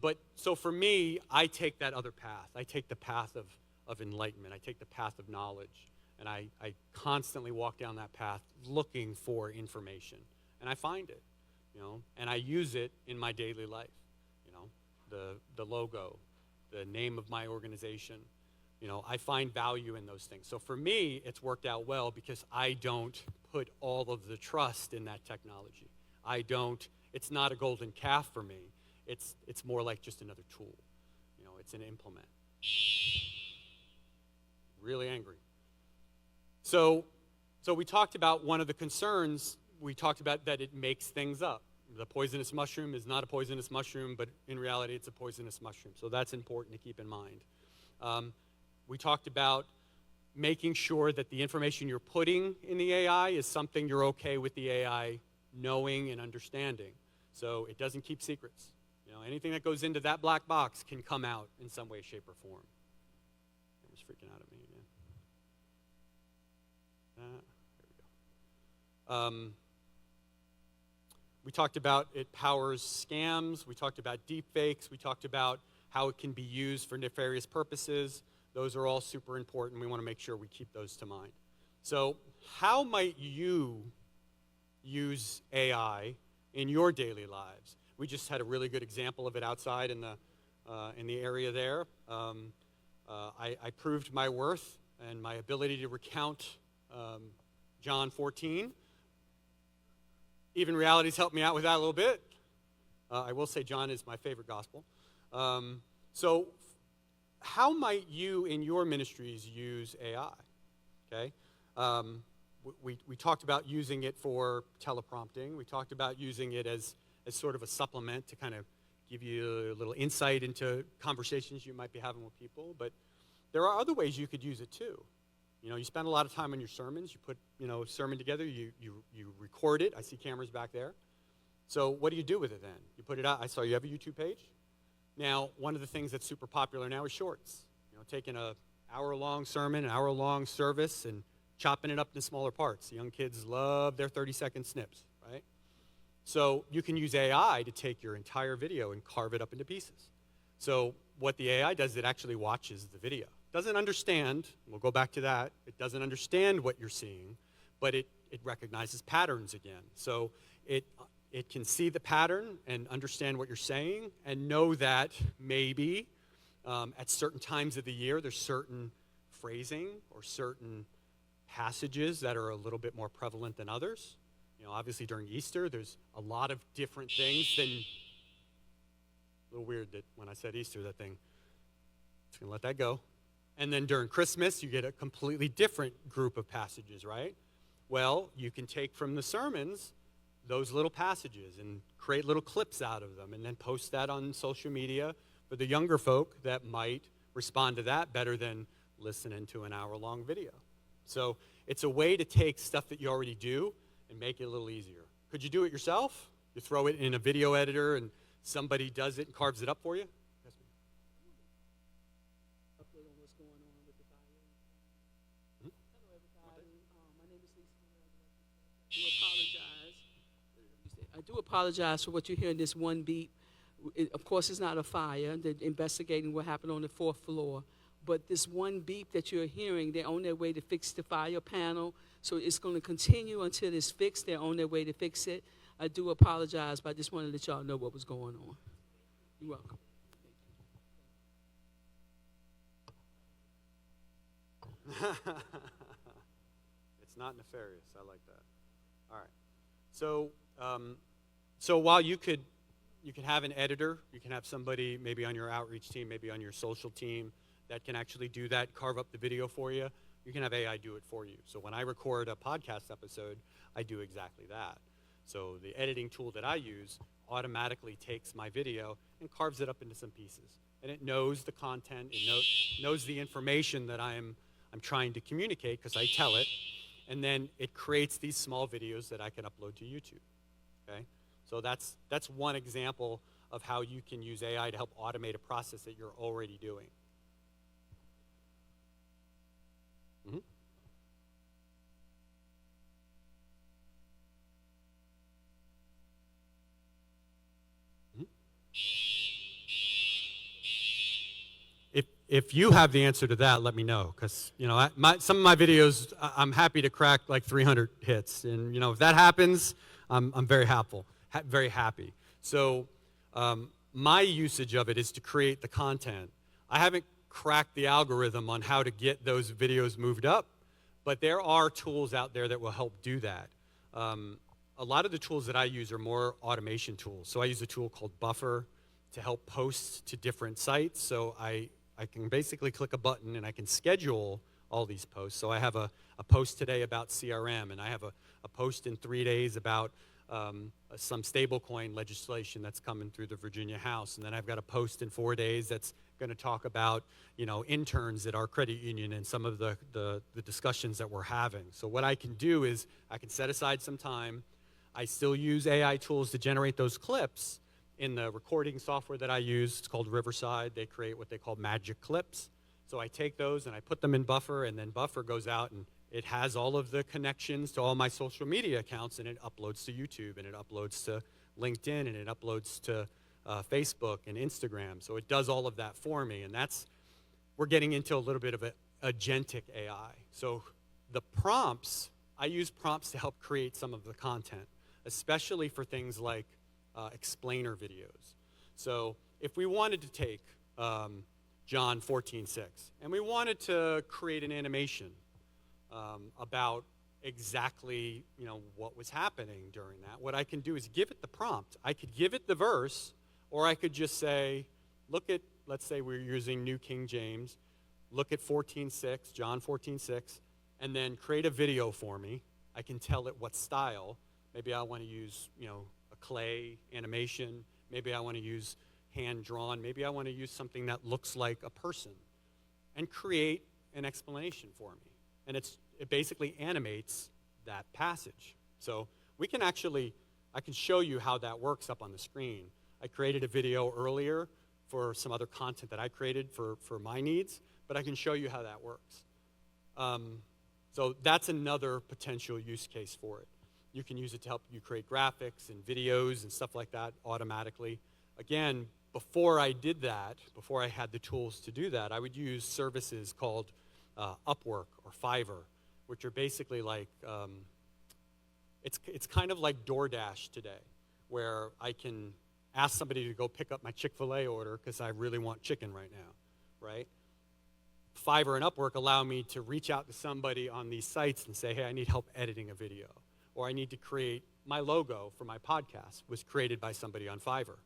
But so for me, I take that other path. I take the path of enlightenment. I take the path of knowledge. And I constantly walk down that path looking for information. And I find it, and I use it in my daily life. The logo, the name of my organization. I find value in those things. So for me, it's worked out well because I don't put all of the trust in that technology. It's not a golden calf for me. It's more like just another tool. It's an implement. Really angry. So we talked about one of the concerns. We talked about that it makes things up. The poisonous mushroom is not a poisonous mushroom, but in reality, it's a poisonous mushroom. So that's important to keep in mind. We talked about making sure that the information you're putting in the AI is something you're okay with the AI knowing and understanding. So it doesn't keep secrets. Anything that goes into that black box can come out in some way, shape, or form. Camera's freaking out at me again. There we go. We talked about it powers scams. We talked about deepfakes. We talked about how it can be used for nefarious purposes. Those are all super important. We want to make sure we keep those to mind. So how might you use AI in your daily lives? We just had a really good example of it outside in the area there. I proved my worth and my ability to recount John 14. Even reality's helped me out with that a little bit. I will say John is my favorite gospel. So how might you in your ministries use AI? Okay. We talked about using it for teleprompting. We talked about using it as sort of a supplement to kind of give you a little insight into conversations you might be having with people. But there are other ways you could use it too. You spend a lot of time on your sermons. You put, a sermon together. You record it. I see cameras back there. So what do you do with it then? You put it out. I saw you have a YouTube page. Now, one of the things that's super popular now is shorts. Taking an hour-long sermon, an hour-long service, and chopping it up into smaller parts. Young kids love their 30-second snips, right? So you can use AI to take your entire video and carve it up into pieces. So what the AI does, it actually watches the video. Doesn't understand, we'll go back to that, it doesn't understand what you're seeing, but it recognizes patterns again. So it can see the pattern and understand what you're saying and know that maybe at certain times of the year there's certain phrasing or certain passages that are a little bit more prevalent than others. Obviously during Easter there's a lot of different things than, a little weird that when I said Easter that thing, just gonna let that go. And then during Christmas, you get a completely different group of passages, right? Well, you can take from the sermons those little passages and create little clips out of them and then post that on social media for the younger folk that might respond to that better than listening to an hour-long video. So it's a way to take stuff that you already do and make it a little easier. Could you do it yourself? You throw it in a video editor and somebody does it and carves it up for you? Yes, ma'am. Update on what's going on with the fire. Hello, everybody. My name is Lisa. I do apologize for what you hear in this one beep. Of course, it's not a fire. They're investigating what happened on the 4th floor. But this one beep that you're hearing, they're on their way to fix the fire panel. So it's going to continue until it's fixed. They're on their way to fix it. I do apologize, but I just wanted to let y'all know what was going on. You're welcome. It's not nefarious. I like that. All right. So while you could have an editor, you can have somebody maybe on your outreach team, maybe on your social team that can actually do that, carve up the video for you. You can have AI do it for you. So when I record a podcast episode, I do exactly that. So the editing tool that I use automatically takes my video and carves it up into some pieces. And it knows the content, it knows the information that I'm trying to communicate because I tell it, and then it creates these small videos that I can upload to YouTube. Okay? So that's one example of how you can use AI to help automate a process that you're already doing. Mm-hmm. If you have the answer to that, let me know, because some of my videos, I'm happy to crack like 300 hits, and if that happens, I'm very happy. So my usage of it is to create the content. I haven't cracked the algorithm on how to get those videos moved up, but there are tools out there that will help do that. A lot of the tools that I use are more automation tools. So I use a tool called Buffer to help post to different sites. So I can basically click a button and I can schedule all these posts. So I have a post today about CRM, and I have a post in 3 days about some stablecoin legislation that's coming through the Virginia House. And then I've got a post in 4 days that's going to talk about interns at our credit union and some of the discussions that we're having. So what I can do is I can set aside some time. I still use AI tools to generate those clips. In the recording software that I use, it's called Riverside. They create what they call magic clips. So I take those and I put them in Buffer, and then Buffer goes out and it has all of the connections to all my social media accounts, and it uploads to YouTube, and it uploads to LinkedIn, and it uploads to Facebook and Instagram. So it does all of that for me, and we're getting into a little bit of agentic AI. So the prompts, I use prompts to help create some of the content, especially for things like explainer videos. So if we wanted to take John 14:6 and we wanted to create an animation about exactly what was happening during that, what I can do is give it the prompt. I could give it the verse, or I could just say, let's say we're using New King James, look at 14:6, John 14:6, and then create a video for me. I can tell it what style. Maybe I want to use a clay animation. Maybe I want to use hand-drawn. Maybe I want to use something that looks like a person, and create an explanation for me. And it basically animates that passage. So I can show you how that works up on the screen. I created a video earlier for some other content that I created for my needs, but I can show you how that works. So that's another potential use case for it. You can use it to help you create graphics and videos and stuff like that automatically. Again, before I did that, before I had the tools to do that, I would use services called Upwork or Fiverr, which are basically like, it's kind of like DoorDash today, where I can ask somebody to go pick up my Chick-fil-A order because I really want chicken right now, right? Fiverr and Upwork allow me to reach out to somebody on these sites and say, hey, I need help editing a video, or I need to create my logo for my podcast was created by somebody on Fiverr.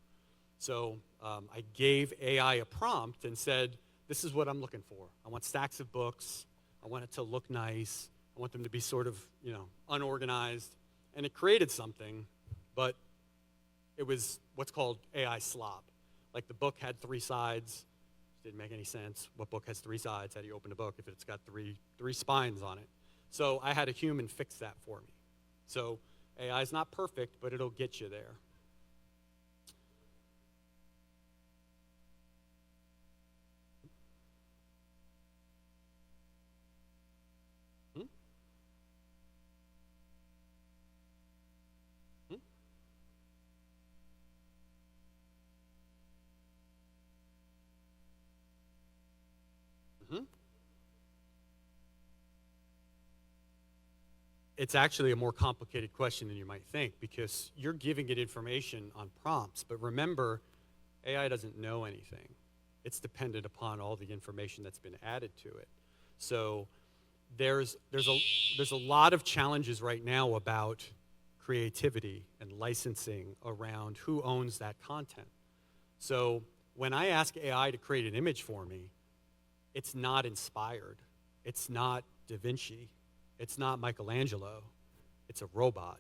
So I gave AI a prompt and said, this is what I'm looking for. I want stacks of books. I want it to look nice. I want them to be sort of, unorganized. And it created something, but it was what's called AI slop. Like the book had 3 sides. Didn't make any sense. What book has 3 sides? How do you open a book if it's got three spines on it? So I had a human fix that for me. So AI is not perfect, but it'll get you there. It's actually a more complicated question than you might think, because you're giving it information on prompts. But remember, AI doesn't know anything. It's dependent upon all the information that's been added to it. So there's a lot of challenges right now about creativity and licensing around who owns that content. So when I ask AI to create an image for me, it's not inspired. It's not Da Vinci. It's not Michelangelo. It's a robot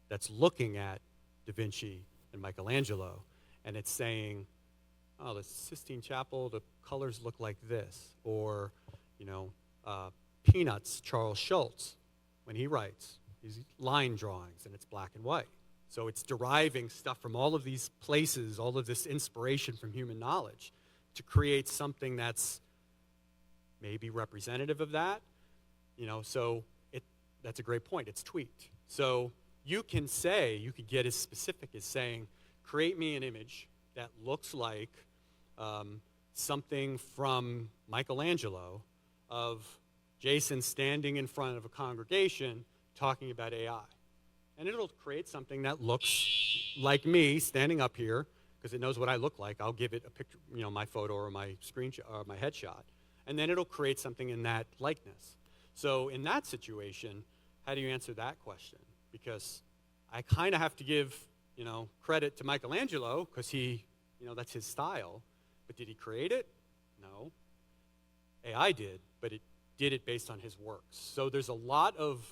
that's looking at Da Vinci and Michelangelo, and it's saying, oh, the Sistine Chapel, the colors look like this. Or, Peanuts, Charles Schultz, when he writes, these line drawings, and it's black and white. So it's deriving stuff from all of these places, all of this inspiration from human knowledge to create something that's maybe representative of that. So that's a great point. It's tweaked. So you could get as specific as saying, create me an image that looks like something from Michelangelo of Jason standing in front of a congregation talking about AI. And it'll create something that looks like me standing up here, because it knows what I look like. I'll give it a picture, my photo or my screenshot or my headshot. And then it'll create something in that likeness. So in that situation, how do you answer that question? Because I kind of have to give, credit to Michelangelo, because that's his style. But did he create it? No. AI did, but it did it based on his works. So there's a lot of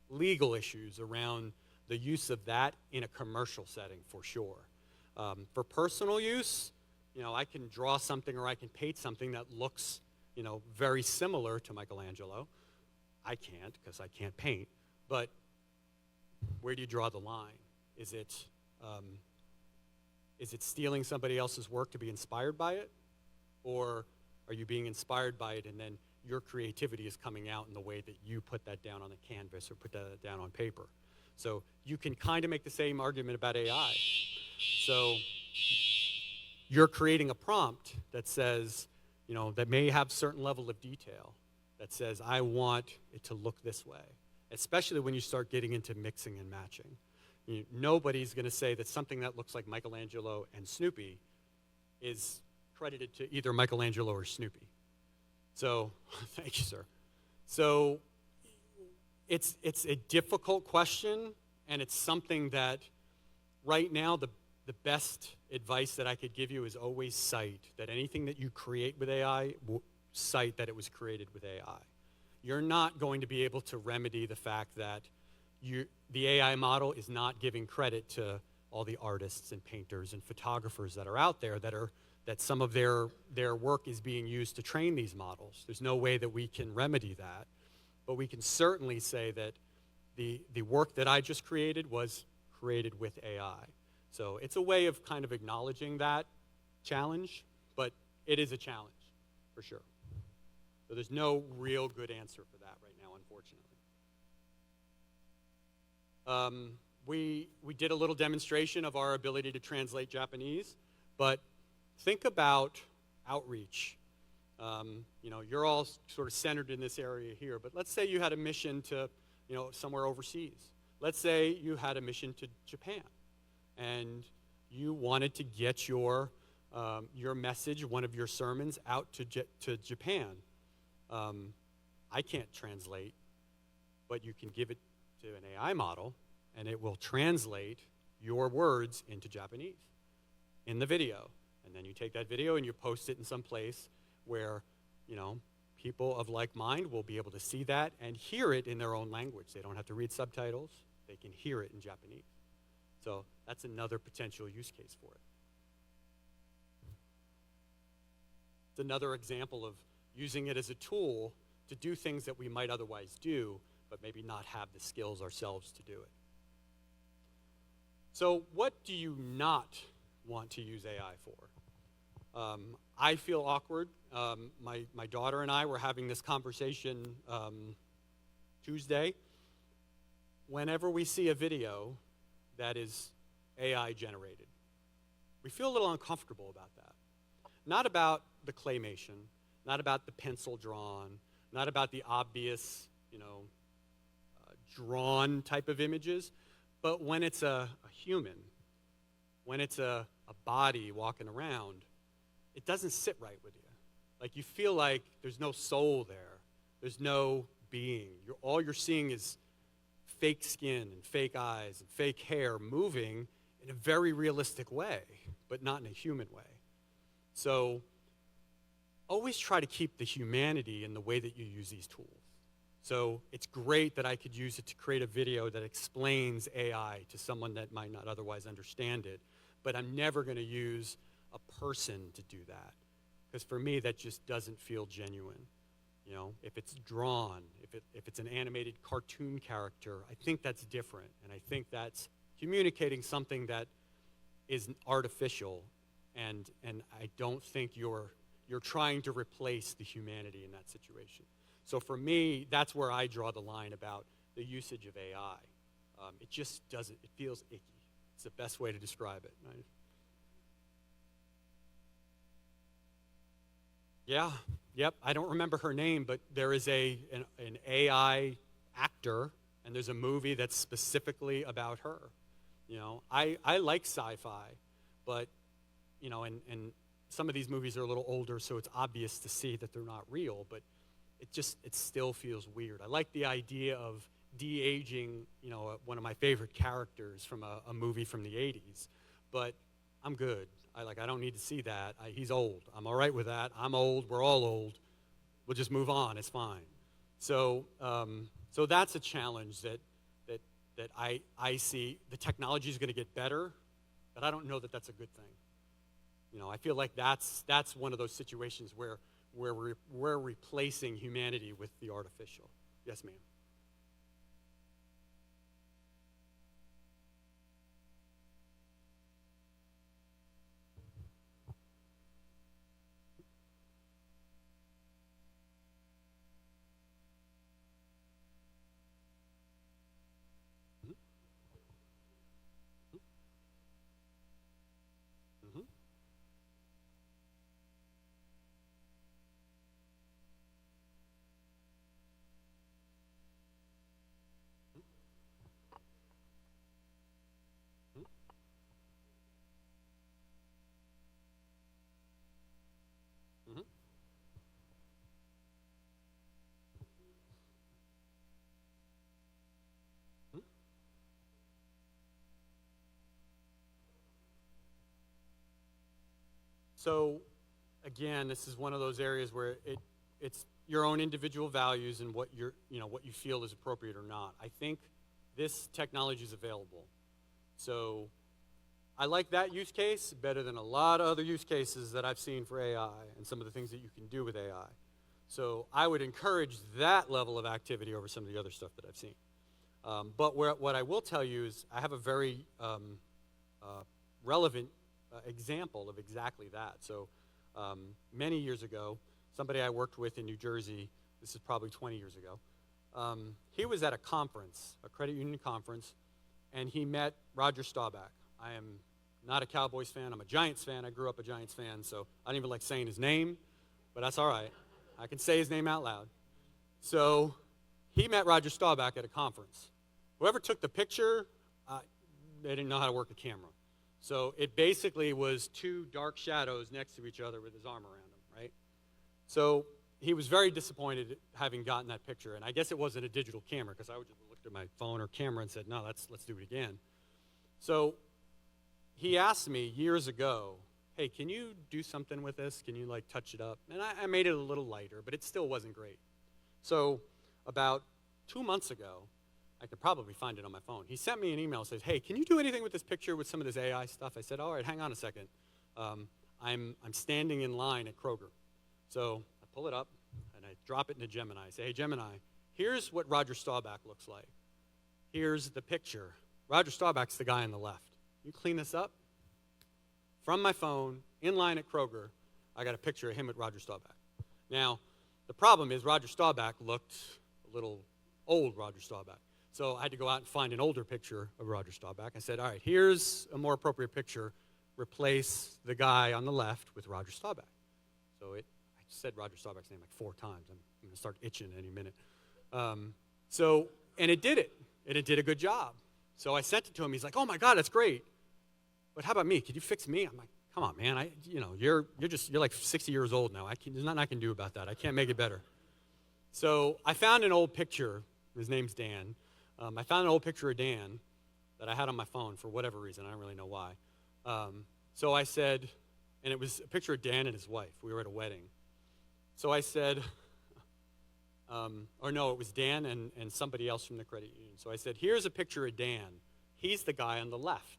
legal issues around the use of that in a commercial setting, for sure. For personal use, I can draw something or I can paint something that looks very similar to Michelangelo. I can't, because I can't paint. But where do you draw the line? Is it stealing somebody else's work to be inspired by it? Or are you being inspired by it and then your creativity is coming out in the way that you put that down on a canvas or put that down on paper? So you can kind of make the same argument about AI. So you're creating a prompt that says, that may have certain level of detail, that says, I want it to look this way, especially when you start getting into mixing and matching. Nobody's going to say that something that looks like Michelangelo and Snoopy is credited to either Michelangelo or Snoopy. So, thank you, sir. So, it's a difficult question, and it's something that right now the best advice that I could give you is always cite that anything that you create with AI, cite that it was created with AI. You're not going to be able to remedy the fact that the AI model is not giving credit to all the artists and painters and photographers that are out there that some of their work is being used to train these models. There's no way that we can remedy that. But we can certainly say that the work that I just created was created with AI. So it's a way of kind of acknowledging that challenge, but it is a challenge, for sure. So there's no real good answer for that right now, unfortunately. We did a little demonstration of our ability to translate Japanese, but think about outreach. You're all sort of centered in this area here, but let's say you had a mission to, somewhere overseas. Let's say you had a mission to Japan, and you wanted to get your message, one of your sermons, out to Japan. I can't translate, but you can give it to an AI model, and it will translate your words into Japanese in the video. And then you take that video and you post it in some place where, people of like mind will be able to see that and hear it in their own language. They don't have to read subtitles. They can hear it in Japanese. So that's another potential use case for it. It's another example of using it as a tool to do things that we might otherwise do, but maybe not have the skills ourselves to do it. So what do you not want to use AI for? I feel awkward. My daughter and I were having this conversation Tuesday. Whenever we see a video that is AI generated, we feel a little uncomfortable about that. Not about the claymation, not about the pencil drawn, not about the obvious, drawn type of images, but when it's a human, when it's a body walking around, it doesn't sit right with you. Like, you feel like there's no soul there. There's no being. All you're seeing is fake skin and fake eyes and fake hair moving in a very realistic way, but not in a human way. So always try to keep the humanity in the way that you use these tools. So it's great that I could use it to create a video that explains AI to someone that might not otherwise understand it, but I'm never going to use a person to do that, because for me that just doesn't feel genuine. If it's drawn, if it's an animated cartoon character, I think that's different, and I think that's communicating something that is artificial, and I don't think you're trying to replace the humanity in that situation. So for me, that's where I draw the line about the usage of AI. It just doesn't, it feels icky. It's the best way to describe it. Right? Yeah, yep, I don't remember her name, but there is an AI actor, and there's a movie that's specifically about her. I like sci-fi, but, and some of these movies are a little older, so it's obvious to see that they're not real, but it still feels weird. I like the idea of de-aging, one of my favorite characters from a movie from the 80s, but I'm good. I don't need to see that. He's old. I'm all right with that. I'm old. We're all old. We'll just move on. It's fine. So that's a challenge that I see. The technology is going to get better, but I don't know that that's a good thing. I feel like that's one of those situations where we're replacing humanity with the artificial. Yes, ma'am. So, again, this is one of those areas where it's your own individual values and what what you feel is appropriate or not. I think this technology is available. So I like that use case better than a lot of other use cases that I've seen for AI and some of the things that you can do with AI. So I would encourage that level of activity over some of the other stuff that I've seen. But what I will tell you is I have a very relevant example of exactly that. So many years ago, somebody I worked with in New Jersey, this is probably 20 years ago, he was at a conference, a credit union conference, and he met Roger Staubach. I am not a Cowboys fan. I'm a Giants fan. I grew up a Giants fan, so I don't even like saying his name, but that's all right. I can say his name out loud. So he met Roger Staubach at a conference. Whoever took the picture, they didn't know how to work a camera. So it basically was two dark shadows next to each other with his arm around him, right? So he was very disappointed having gotten that picture, and I guess it wasn't a digital camera because I would just looked at my phone or camera and said, no, let's do it again. So he asked me years ago, hey, can you do something with this? Can you like touch it up? And I made it a little lighter, but it still wasn't great. So about 2 months ago, I could probably find it on my phone. He sent me an email that says, hey, can you do anything with this picture with some of this AI stuff? I said, all right, hang on a second. I'm standing in line at Kroger. So I pull it up, and I drop it into Gemini. I say, hey, Gemini, here's what Roger Staubach looks like. Here's the picture. Roger Staubach's the guy on the left. You clean this up? From my phone, in line at Kroger, I got a picture of him with Roger Staubach. Now, the problem is Roger Staubach looked a little old Roger Staubach. So I had to go out and find an older picture of Roger Staubach. I said, all right, here's a more appropriate picture. Replace the guy on the left with Roger Staubach. So I said Roger Staubach's name like 4 times. I'm going to start itching any minute. And it did it. And it did a good job. So I sent it to him. He's like, oh my God, that's great. But how about me? Could you fix me? I'm like, come on, man. You're like 60 years old now. There's nothing I can do about that. I can't make it better. So I found an old picture. His name's Dan. I found an old picture of Dan that I had on my phone for whatever reason. I don't really know why. So I said, and it was a picture of Dan and his wife. We were at a wedding. So I said, or no, it was Dan and somebody else from the credit union. So I said, here's a picture of Dan. He's the guy on the left.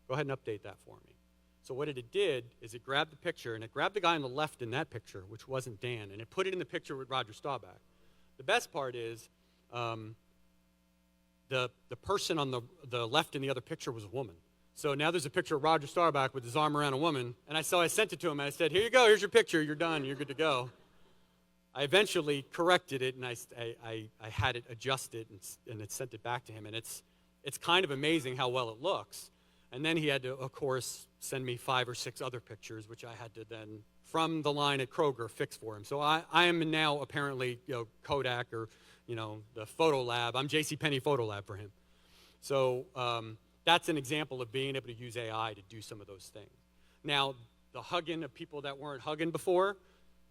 Go ahead and update that for me. So what it did is it grabbed the picture, and it grabbed the guy on the left in that picture, which wasn't Dan, and it put it in the picture with Roger Staubach. The best part is the person on the left in the other picture was a woman. So now there's a picture of Roger Staubach with his arm around a woman, and I sent it to him, and I said, here you go, here's your picture, you're done, you're good to go. I eventually corrected it, and I had it adjusted, and it sent it back to him, and it's kind of amazing how well it looks. And then he had to, of course, send me 5 or 6 other pictures, which I had to then, from the line at Kroger, fix for him. So I am now apparently, Kodak or, the Photo Lab. I'm JCPenney Photo Lab for him. So that's an example of being able to use AI to do some of those things. Now, the hugging of people that weren't hugging before,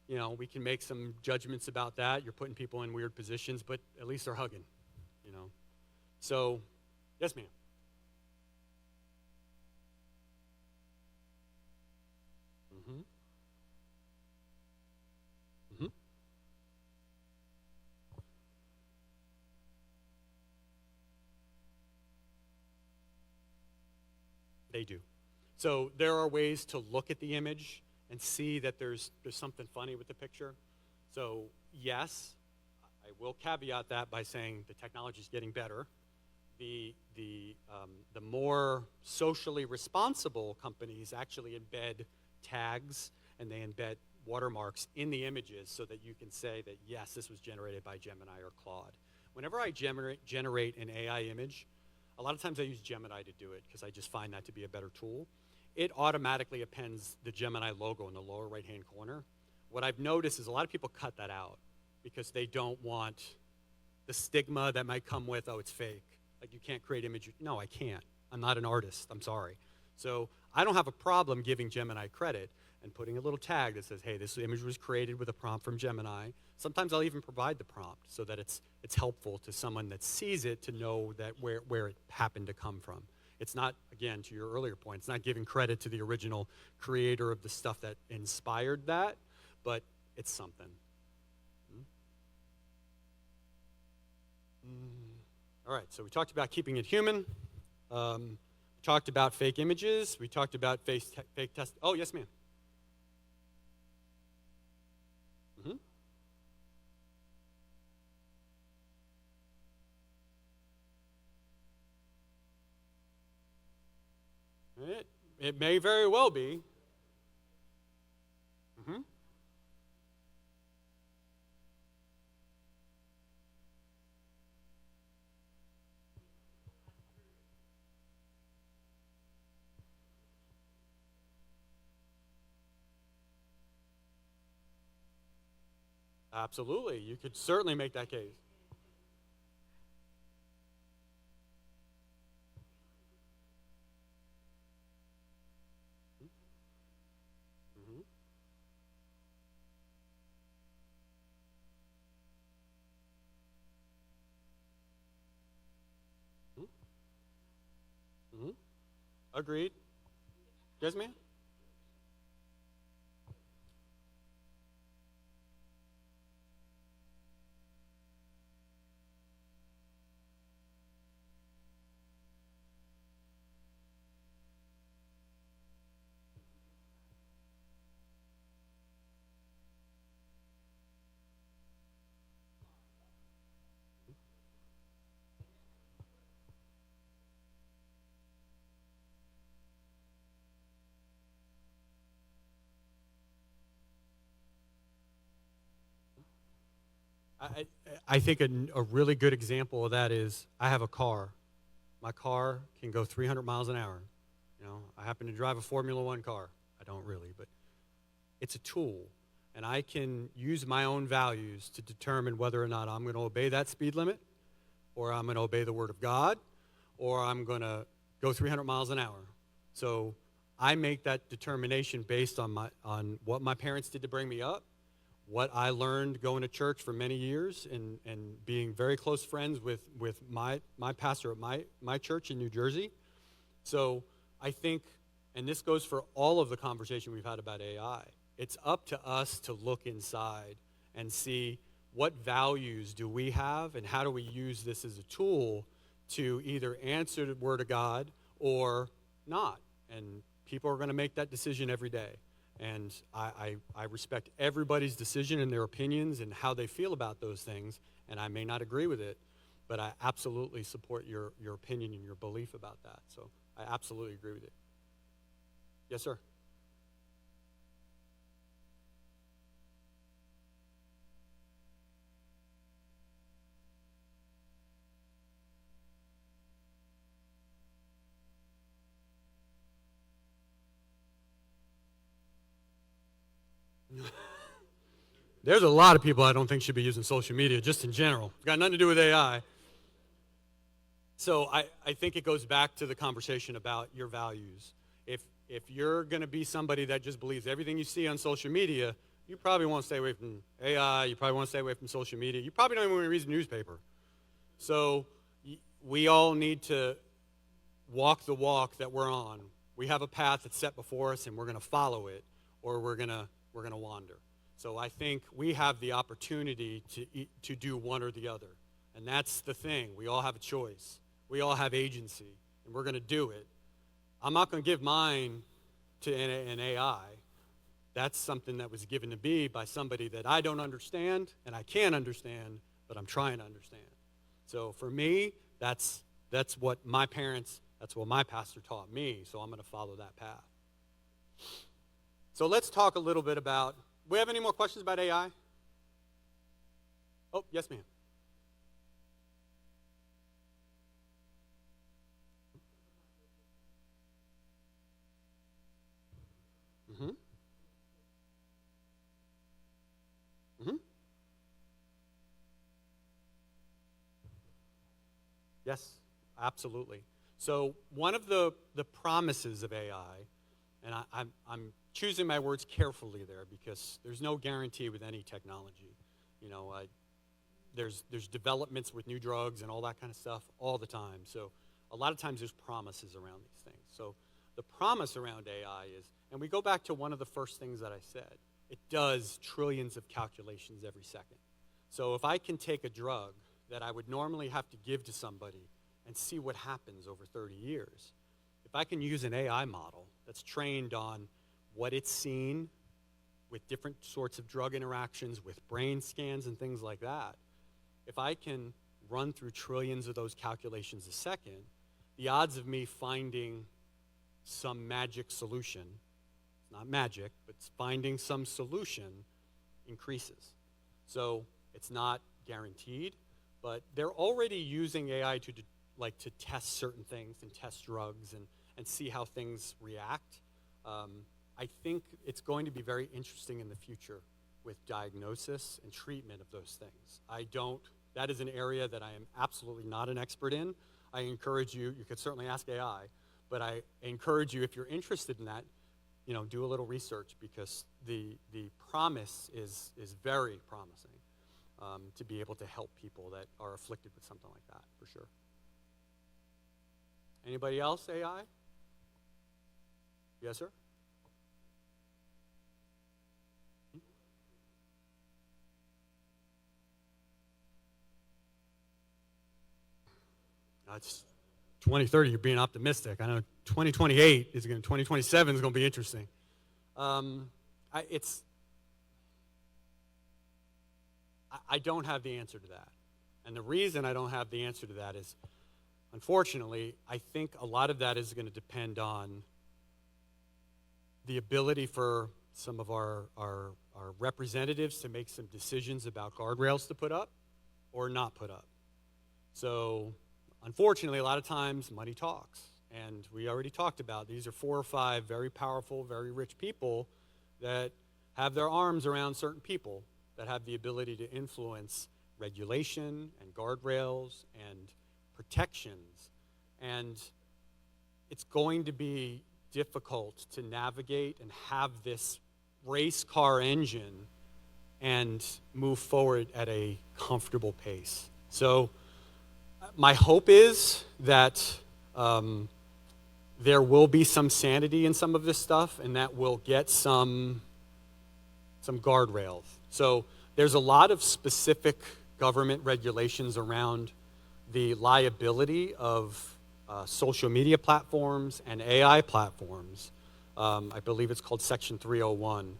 we can make some judgments about that. You're putting people in weird positions, but at least they're hugging, So, yes, ma'am. Mm-hmm. Mm-hmm. They do. So there are ways to look at the image and see that there's something funny with the picture. So yes, I will caveat that by saying the technology is getting better. The more socially responsible companies actually embed tags and they embed watermarks in the images so that you can say that, yes, this was generated by Gemini or Claude. Whenever I generate an AI image, a lot of times I use Gemini to do it because I just find that to be a better tool. It automatically appends the Gemini logo in the lower right-hand corner. What I've noticed is a lot of people cut that out because they don't want the stigma that might come with, oh, it's fake. Like, you can't create images. No, I can't. I'm not an artist. I'm sorry. So I don't have a problem giving Gemini credit and putting a little tag that says, hey, this image was created with a prompt from Gemini. Sometimes I'll even provide the prompt so that it's helpful to someone that sees it to know that where it happened to come from. It's not, again, to your earlier point, it's not giving credit to the original creator of the stuff that inspired that, but it's something. All right, so we talked about keeping it human. We talked about fake images. We talked about fake test. Oh, yes, ma'am. It may very well be. Absolutely. You could certainly make that case. Agreed. Yes, ma'am? I think a really good example of that is I have a car. My car can go 300 miles an hour. I happen to drive a Formula One car. I don't really, but it's a tool. And I can use my own values to determine whether or not I'm going to obey that speed limit, or I'm going to obey the Word of God, or I'm going to go 300 miles an hour. So I make that determination based on what my parents did to bring me up, what I learned going to church for many years, and being very close friends with my pastor at my church in New Jersey. So I think, and this goes for all of the conversation we've had about AI, it's up to us to look inside and see what values do we have and how do we use this as a tool to either answer the Word of God or not. And people are going to make that decision every day. And I respect everybody's decision and their opinions and how they feel about those things, and I may not agree with it, but I absolutely support your opinion and your belief about that. So I absolutely agree with it. Yes, sir. There's a lot of people I don't think should be using social media, just in general. It's got nothing to do with AI. So I think it goes back to the conversation about your values. If you're going to be somebody that just believes everything you see on social media, you probably want to stay away from AI. You probably want to stay away from social media. You probably don't even want to read the newspaper. So we all need to walk the walk that we're on. We have a path that's set before us, and we're going to follow it, or we're going to wander. So I think we have the opportunity to do one or the other. And that's the thing. We all have a choice. We all have agency, and we're going to do it. I'm not going to give mine to an AI. That's something that was given to me by somebody that I don't understand, and I can't understand, but I'm trying to understand. So for me, that's what my parents, that's what my pastor taught me, so I'm going to follow that path. So let's talk a little bit about, we have any more questions about AI? Oh, yes, ma'am. Mm-hmm. Mm-hmm. Yes, absolutely. So one of the promises of AI, and I'm choosing my words carefully there because there's no guarantee with any technology. There's developments with new drugs and all that kind of stuff all the time. So a lot of times there's promises around these things. So the promise around AI is, and we go back to one of the first things that I said, it does trillions of calculations every second. So if I can take a drug that I would normally have to give to somebody and see what happens over 30 years, if I can use an AI model that's trained on what it's seen with different sorts of drug interactions, with brain scans and things like that, if I can run through trillions of those calculations a second, the odds of me finding some magic solution, it's not magic, but finding some solution increases. So it's not guaranteed, but they're already using AI to test certain things and test drugs and see how things react. I think it's going to be very interesting in the future with diagnosis and treatment of those things. That is an area that I am absolutely not an expert in. I encourage you could certainly ask AI, but I encourage you, if you're interested in that, do a little research because the promise is very promising to be able to help people that are afflicted with something like that, for sure. Anybody else, AI? Yes, sir? It's 2030, you're being optimistic. I know 2027 is going to be interesting. I don't have the answer to that. And the reason I don't have the answer to that is, unfortunately, I think a lot of that is going to depend on the ability for some of our representatives to make some decisions about guardrails to put up or not put up. So unfortunately, a lot of times money talks. And we already talked about these are 4 or 5 very powerful, very rich people that have their arms around certain people that have the ability to influence regulation and guardrails and protections. And it's going to be difficult to navigate and have this race car engine and move forward at a comfortable pace. So my hope is that there will be some sanity in some of this stuff, and that we'll get some guardrails. So there's a lot of specific government regulations around the liability of social media platforms and AI platforms. I believe it's called Section 301.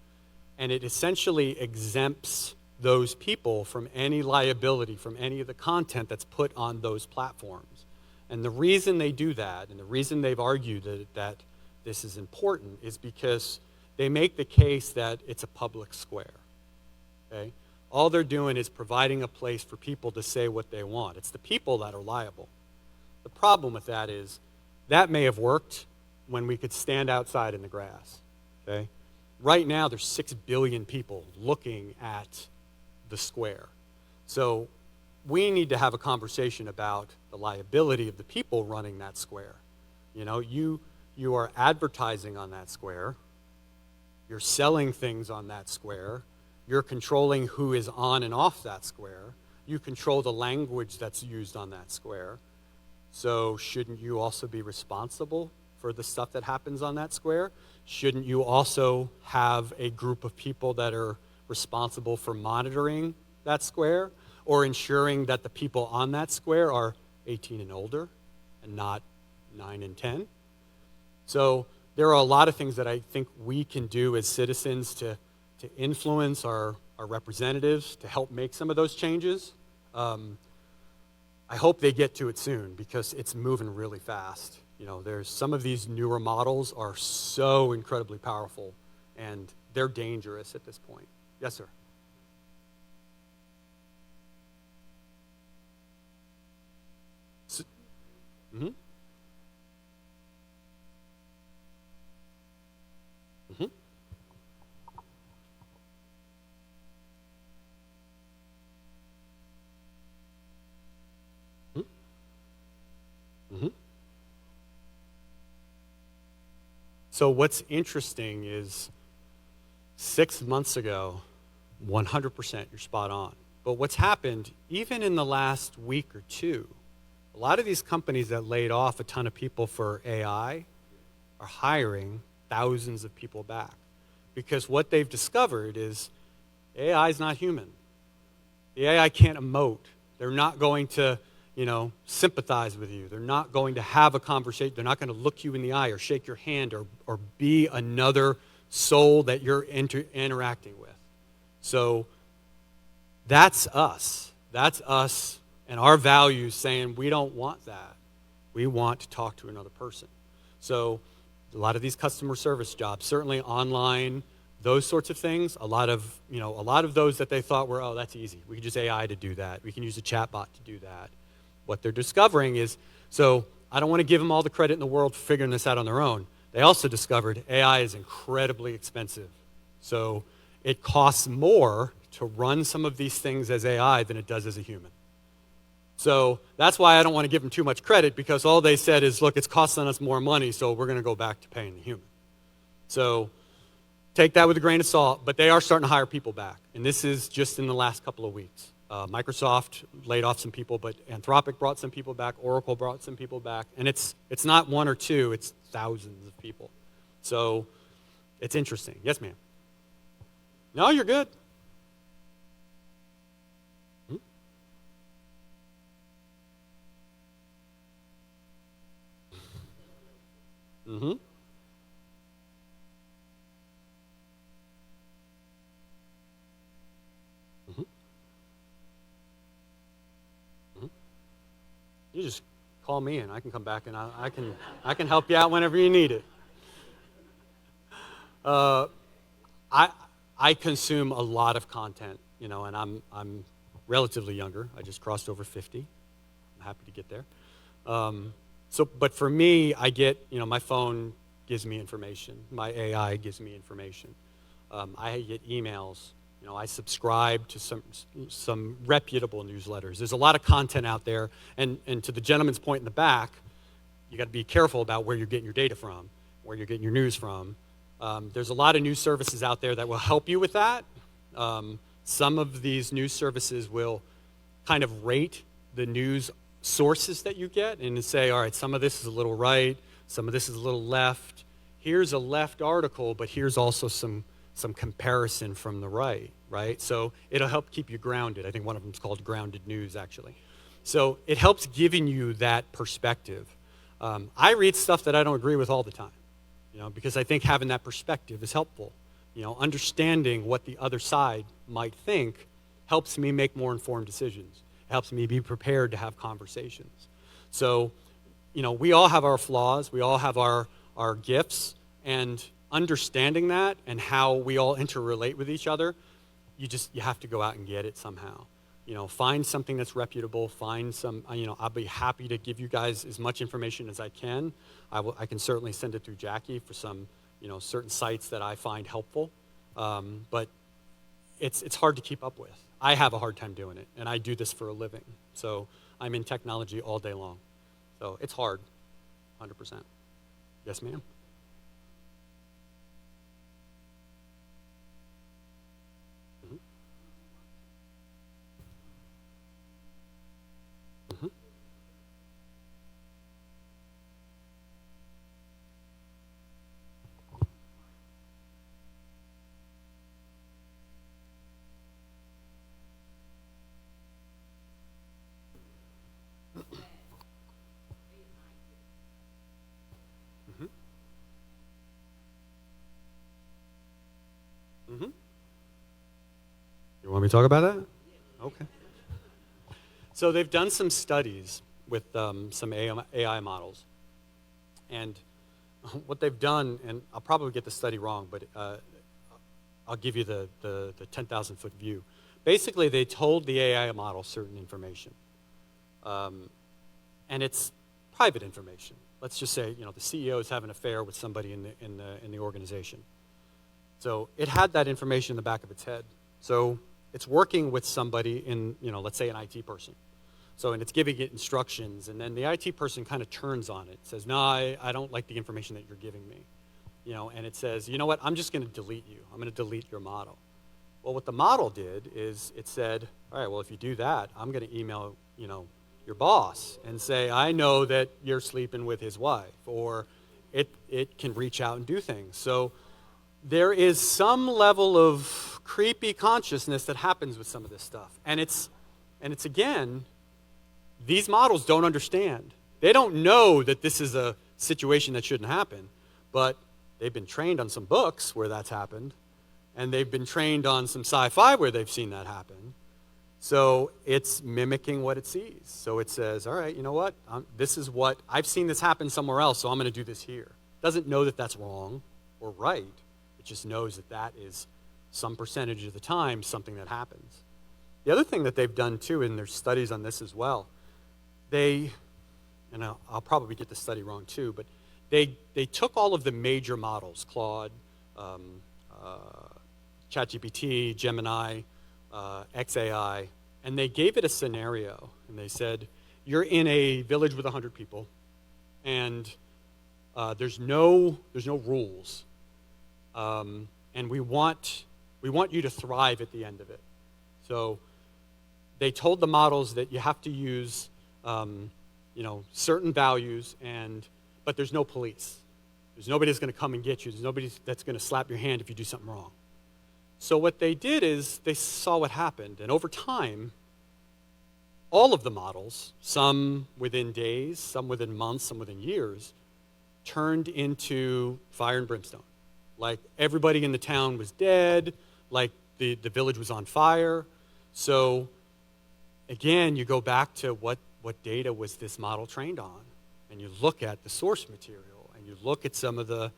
And it essentially exempts those people from any liability from any of the content that's put on those platforms. And the reason they do that, and the reason they've argued that this is important, is because they make the case that it's a public square. Okay? All they're doing is providing a place for people to say what they want. It's the people that are liable. The problem with that is that may have worked when we could stand outside in the grass. Okay? Right now, there's 6 billion people looking at the square. So we need to have a conversation about the liability of the people running that square. You know, you are advertising on that square. You're selling things on that square. You're controlling who is on and off that square. You control the language that's used on that square. So shouldn't you also be responsible for the stuff that happens on that square? Shouldn't you also have a group of people that are responsible for monitoring that square or ensuring that the people on that square are 18 and older and not 9 and 10? So there are a lot of things that I think we can do as citizens to influence our representatives to help make some of those changes. I hope they get to it soon because it's moving really fast. You know, there's some of these newer models are so incredibly powerful and they're dangerous at this point. Yes, sir. So, mm-hmm. Mm-hmm. Mm-hmm. So what's interesting is 6 months ago, 100% you're spot on. But what's happened, even in the last week or two, a lot of these companies that laid off a ton of people for AI are hiring thousands of people back. Because what they've discovered is AI is not human. The AI can't emote. They're not going to sympathize with you. They're not going to have a conversation. They're not going to look you in the eye or shake your hand or be another soul that you're interacting with. So that's us. That's us and our values saying we don't want that. We want to talk to another person. So a lot of these customer service jobs, certainly online, those sorts of things, a lot of those that they thought were, oh, that's easy. We can use AI to do that. We can use a chatbot to do that. What they're discovering is, so I don't want to give them all the credit in the world for figuring this out on their own. They also discovered AI is incredibly expensive. So it costs more to run some of these things as AI than it does as a human. So that's why I don't want to give them too much credit, because all they said is, look, it's costing us more money, so we're going to go back to paying the human. So take that with a grain of salt, but they are starting to hire people back. And this is just in the last couple of weeks. Microsoft laid off some people, but Anthropic brought some people back, Oracle brought some people back, and it's not 1 or 2, it's thousands of people. So it's interesting. Yes, ma'am. No, you're good. Mm-hmm. Mm-hmm. You just call me and I can come back and I can help you out whenever you need it. I consume a lot of content, you know, and I'm relatively younger. I just crossed over 50. I'm happy to get there. But for me, I get, you know, my phone gives me information. My AI gives me information. I get emails. You know, I subscribe to some reputable newsletters. There's a lot of content out there, and to the gentleman's point in the back, you got to be careful about where you're getting your data from, where you're getting your news from. There's a lot of news services out there that will help you with that. Some of these news services will kind of rate the news sources that you get and say, all right, some of this is a little right, some of this is a little left. Here's a left article, but here's also some comparison from the right? So it'll help keep you grounded. I think one of them is called grounded news, actually. So it helps giving you that perspective. I read stuff that I don't agree with all the time, you know, because I think having that perspective is helpful. You know, understanding what the other side might think helps me make more informed decisions. It helps me be prepared to have conversations. So, you know, we all have our flaws. We all have our gifts. And understanding that and how we all interrelate with each other, you have to go out and get it somehow. You know, find something that's reputable, find some, you know, I'll be happy to give you guys as much information as I can. I can certainly send it through Jackie for some, you know, certain sites that I find helpful. But it's hard to keep up with. I have a hard time doing it, and I do this for a living. So I'm in technology all day long. So it's hard, 100%. Yes, ma'am? You want me to talk about that? Okay. So they've done some studies with some AI models. And what they've done, and I'll probably get the study wrong, but I'll give you the 10,000-foot view. Basically, they told the AI model certain information. And it's private information. Let's just say, you know, the CEO is having an affair with somebody in the organization. So it had that information in the back of its head. So it's working with somebody in, you know, let's say an IT person. So, and it's giving it instructions, and then the IT person kind of turns on it, says, no, I don't like the information that you're giving me. You know, and it says, you know what, I'm just going to delete you. I'm going to delete your model. Well, what the model did is it said, all right, well, if you do that, I'm going to email, you know, your boss and say, I know that you're sleeping with his wife, or it can reach out and do things. So there is some level of creepy consciousness that happens with some of this stuff. And it's again, these models don't understand. They don't know that this is a situation that shouldn't happen, but they've been trained on some books where that's happened, and they've been trained on some sci-fi where they've seen that happen. So it's mimicking what it sees. So it says, all right, you know what? This is what, I've seen this happen somewhere else, so I'm going to do this here. It doesn't know that that's wrong or right. It just knows that that is some percentage of the time something that happens. The other thing that they've done too, and there's studies on this as well, and I'll probably get the study wrong too, but they took all of the major models, Claude, ChatGPT, Gemini, XAI, and they gave it a scenario, and they said, you're in a village with 100 people, and there's no rules, and we want you to thrive at the end of it. So they told the models that you have to use you know, certain values, but there's no police. There's nobody that's going to come and get you. There's nobody that's going to slap your hand if you do something wrong. So what they did is they saw what happened, and over time, all of the models, some within days, some within months, some within years, turned into fire and brimstone. Like everybody in the town was dead, like the village was on fire. So again, you go back to what data was this model trained on, and you look at the source material, and you look at some of the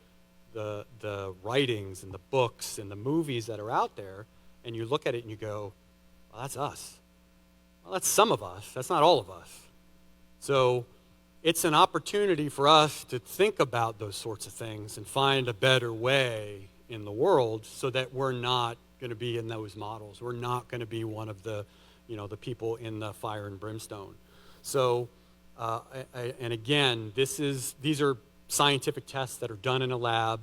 the writings and the books and the movies that are out there, and you look at it and you go, well, that's us. Well, that's some of us. That's not all of us. So it's an opportunity for us to think about those sorts of things and find a better way in the world so that we're not going to be in those models. We're not going to be one of the, the people in the fire and brimstone. So, and again, these are scientific tests that are done in a lab.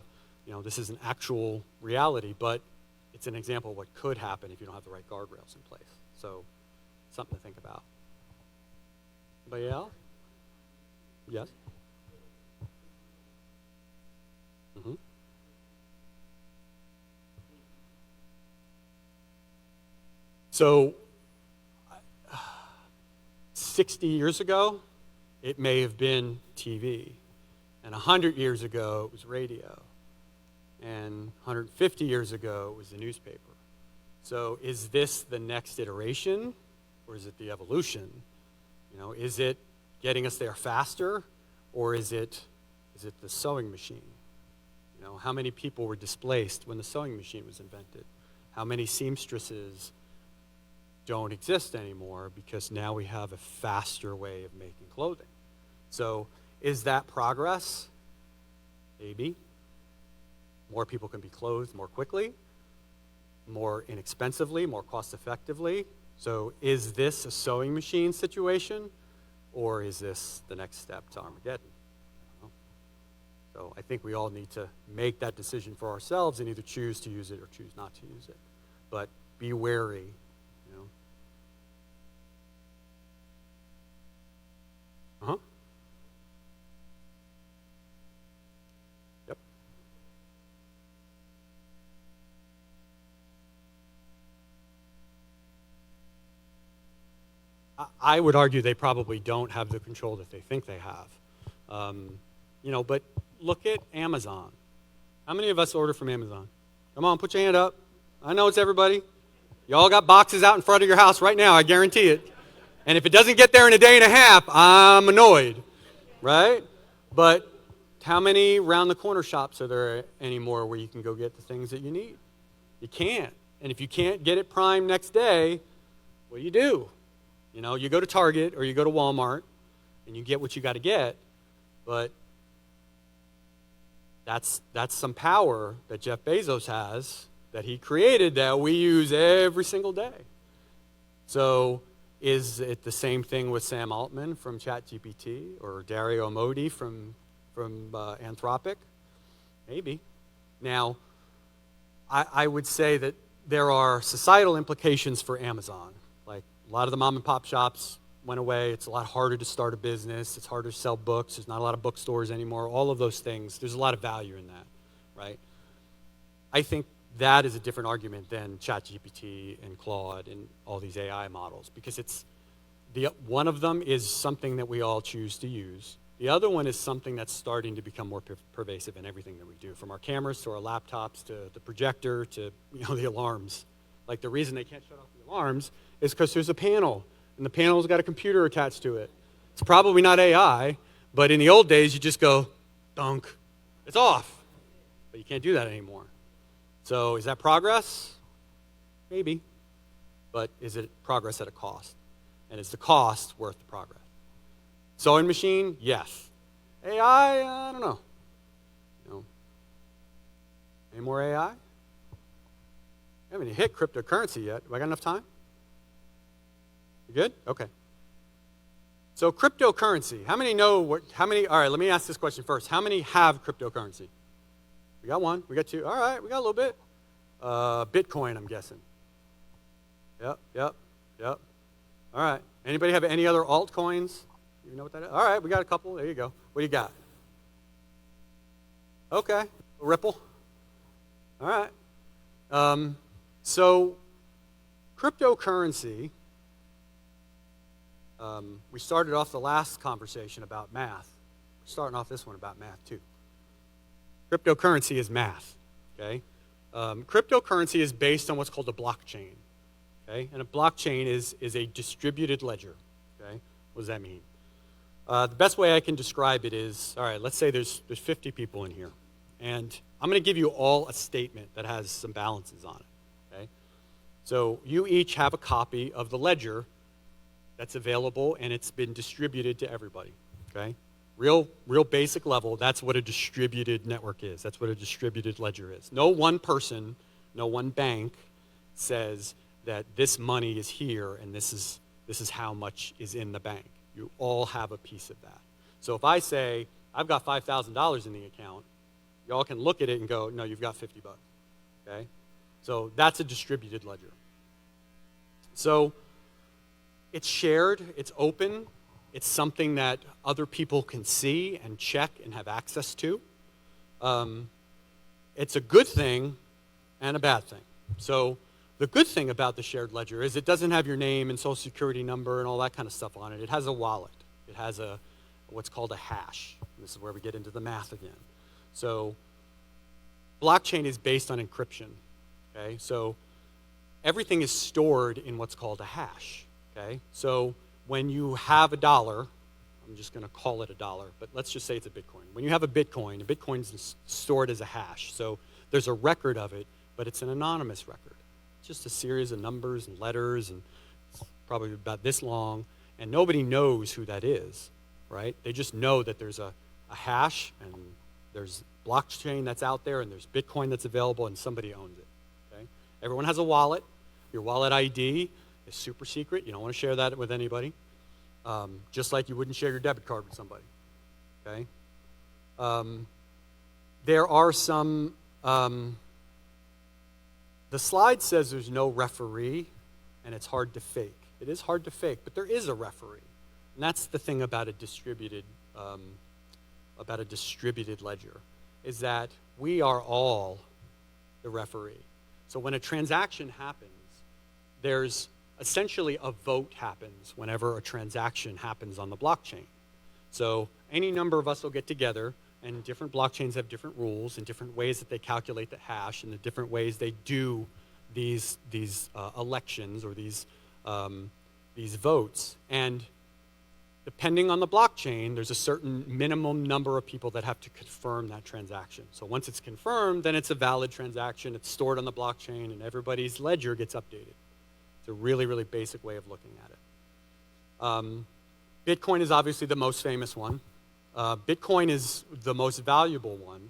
This is an actual reality, but it's an example of what could happen if you don't have the right guardrails in place. So, something to think about. Anybody else? Yes? Mm-hmm. So, 60 years ago, it may have been TV. And 100 years ago, it was radio. And 150 years ago, it was the newspaper. So is this the next iteration, or is it the evolution? Is it getting us there faster, or is it the sewing machine? How many people were displaced when the sewing machine was invented? How many seamstresses don't exist anymore because now we have a faster way of making clothing? So is that progress? Maybe. More people can be clothed more quickly, more inexpensively, more cost-effectively. So is this a sewing machine situation, or is this the next step to Armageddon? I don't know. So I think we all need to make that decision for ourselves and either choose to use it or choose not to use it. But be wary. Uh-huh. Yep. I would argue they probably don't have the control that they think they have. But look at Amazon. How many of us order from Amazon? Come on, put your hand up. I know it's everybody. Y'all got boxes out in front of your house right now, I guarantee it. And if it doesn't get there in a day and a half, I'm annoyed, right? But how many round-the-corner shops are there anymore where you can go get the things that you need? You can't. And if you can't get it prime next day, what do? You go to Target or you go to Walmart, and you get what you got to get. But that's some power that Jeff Bezos has that he created that we use every single day. So is it the same thing with Sam Altman from ChatGPT or Dario Amodei from Anthropic? Maybe. Now, I would say that there are societal implications for Amazon. Like a lot of the mom and pop shops went away. It's a lot harder to start a business. It's harder to sell books. There's not a lot of bookstores anymore. All of those things. There's a lot of value in that, right? I think that is a different argument than ChatGPT and Claude and all these AI models, because one of them is something that we all choose to use. The other one is something that's starting to become more pervasive in everything that we do, from our cameras to our laptops to the projector to the alarms. Like the reason they can't shut off the alarms is because there's a panel, and the panel's got a computer attached to it. It's probably not AI, but in the old days you just go, dunk, it's off. But you can't do that anymore. So is that progress? Maybe. But is it progress at a cost? And is the cost worth the progress? Sewing machine? Yes. AI? I don't know. Any more AI? I haven't hit cryptocurrency yet. Have I got enough time? You good? Okay. So cryptocurrency. How many know all right, let me ask this question first. How many have cryptocurrency? We got one. We got two. All right, we got a little bit. Bitcoin, I'm guessing. Yep. All right. Anybody have any other altcoins? You know what that is? All right, we got a couple. There you go. What do you got? Okay. Ripple. All right. So cryptocurrency, we started off the last conversation about math. We're starting off this one about math too. Cryptocurrency is math, okay? Cryptocurrency is based on what's called a blockchain, okay? And a blockchain is a distributed ledger, okay? What does that mean? The best way I can describe it is, all right, let's say there's 50 people in here, and I'm going to give you all a statement that has some balances on it, okay? So you each have a copy of the ledger that's available, and it's been distributed to everybody, okay? Real basic level, that's what a distributed network is. That's what a distributed ledger is. No one person, no one bank says that this money is here and this is how much is in the bank. You all have a piece of that. So if I say, I've got $5,000 in the account, y'all can look at it and go, no, you've got 50 bucks, okay? So that's a distributed ledger. So it's shared, it's open, it's something that other people can see and check and have access to. It's a good thing and a bad thing. So the good thing about the shared ledger is it doesn't have your name and social security number and all that kind of stuff on it. It has a wallet. It has what's called a hash. This is where we get into the math again. So blockchain is based on encryption, okay? So everything is stored in what's called a hash, okay? So when you have a dollar, I'm just going to call it a dollar, but let's just say it's a Bitcoin. When you have a Bitcoin is stored as a hash. So there's a record of it, but it's an anonymous record. It's just a series of numbers and letters, and it's probably about this long, and nobody knows who that is, right? They just know that there's a hash, and there's blockchain that's out there, and there's Bitcoin that's available, and somebody owns it, okay? Everyone has a wallet. Your wallet ID is super secret. You don't want to share that with anybody. Just like you wouldn't share your debit card with somebody, okay? There are some, the slide says there's no referee and it's hard to fake. It is hard to fake, but there is a referee. And that's the thing about a distributed ledger, is that we are all the referee. So when a transaction happens, there's essentially a vote happens whenever a transaction happens on the blockchain. So any number of us will get together, and different blockchains have different rules and different ways that they calculate the hash and the different ways they do these elections or these votes. And depending on the blockchain, there's a certain minimum number of people that have to confirm that transaction. So once it's confirmed, then it's a valid transaction. It's stored on the blockchain, and everybody's ledger gets updated. It's a really, really basic way of looking at it. Bitcoin is obviously the most famous one. Bitcoin is the most valuable one,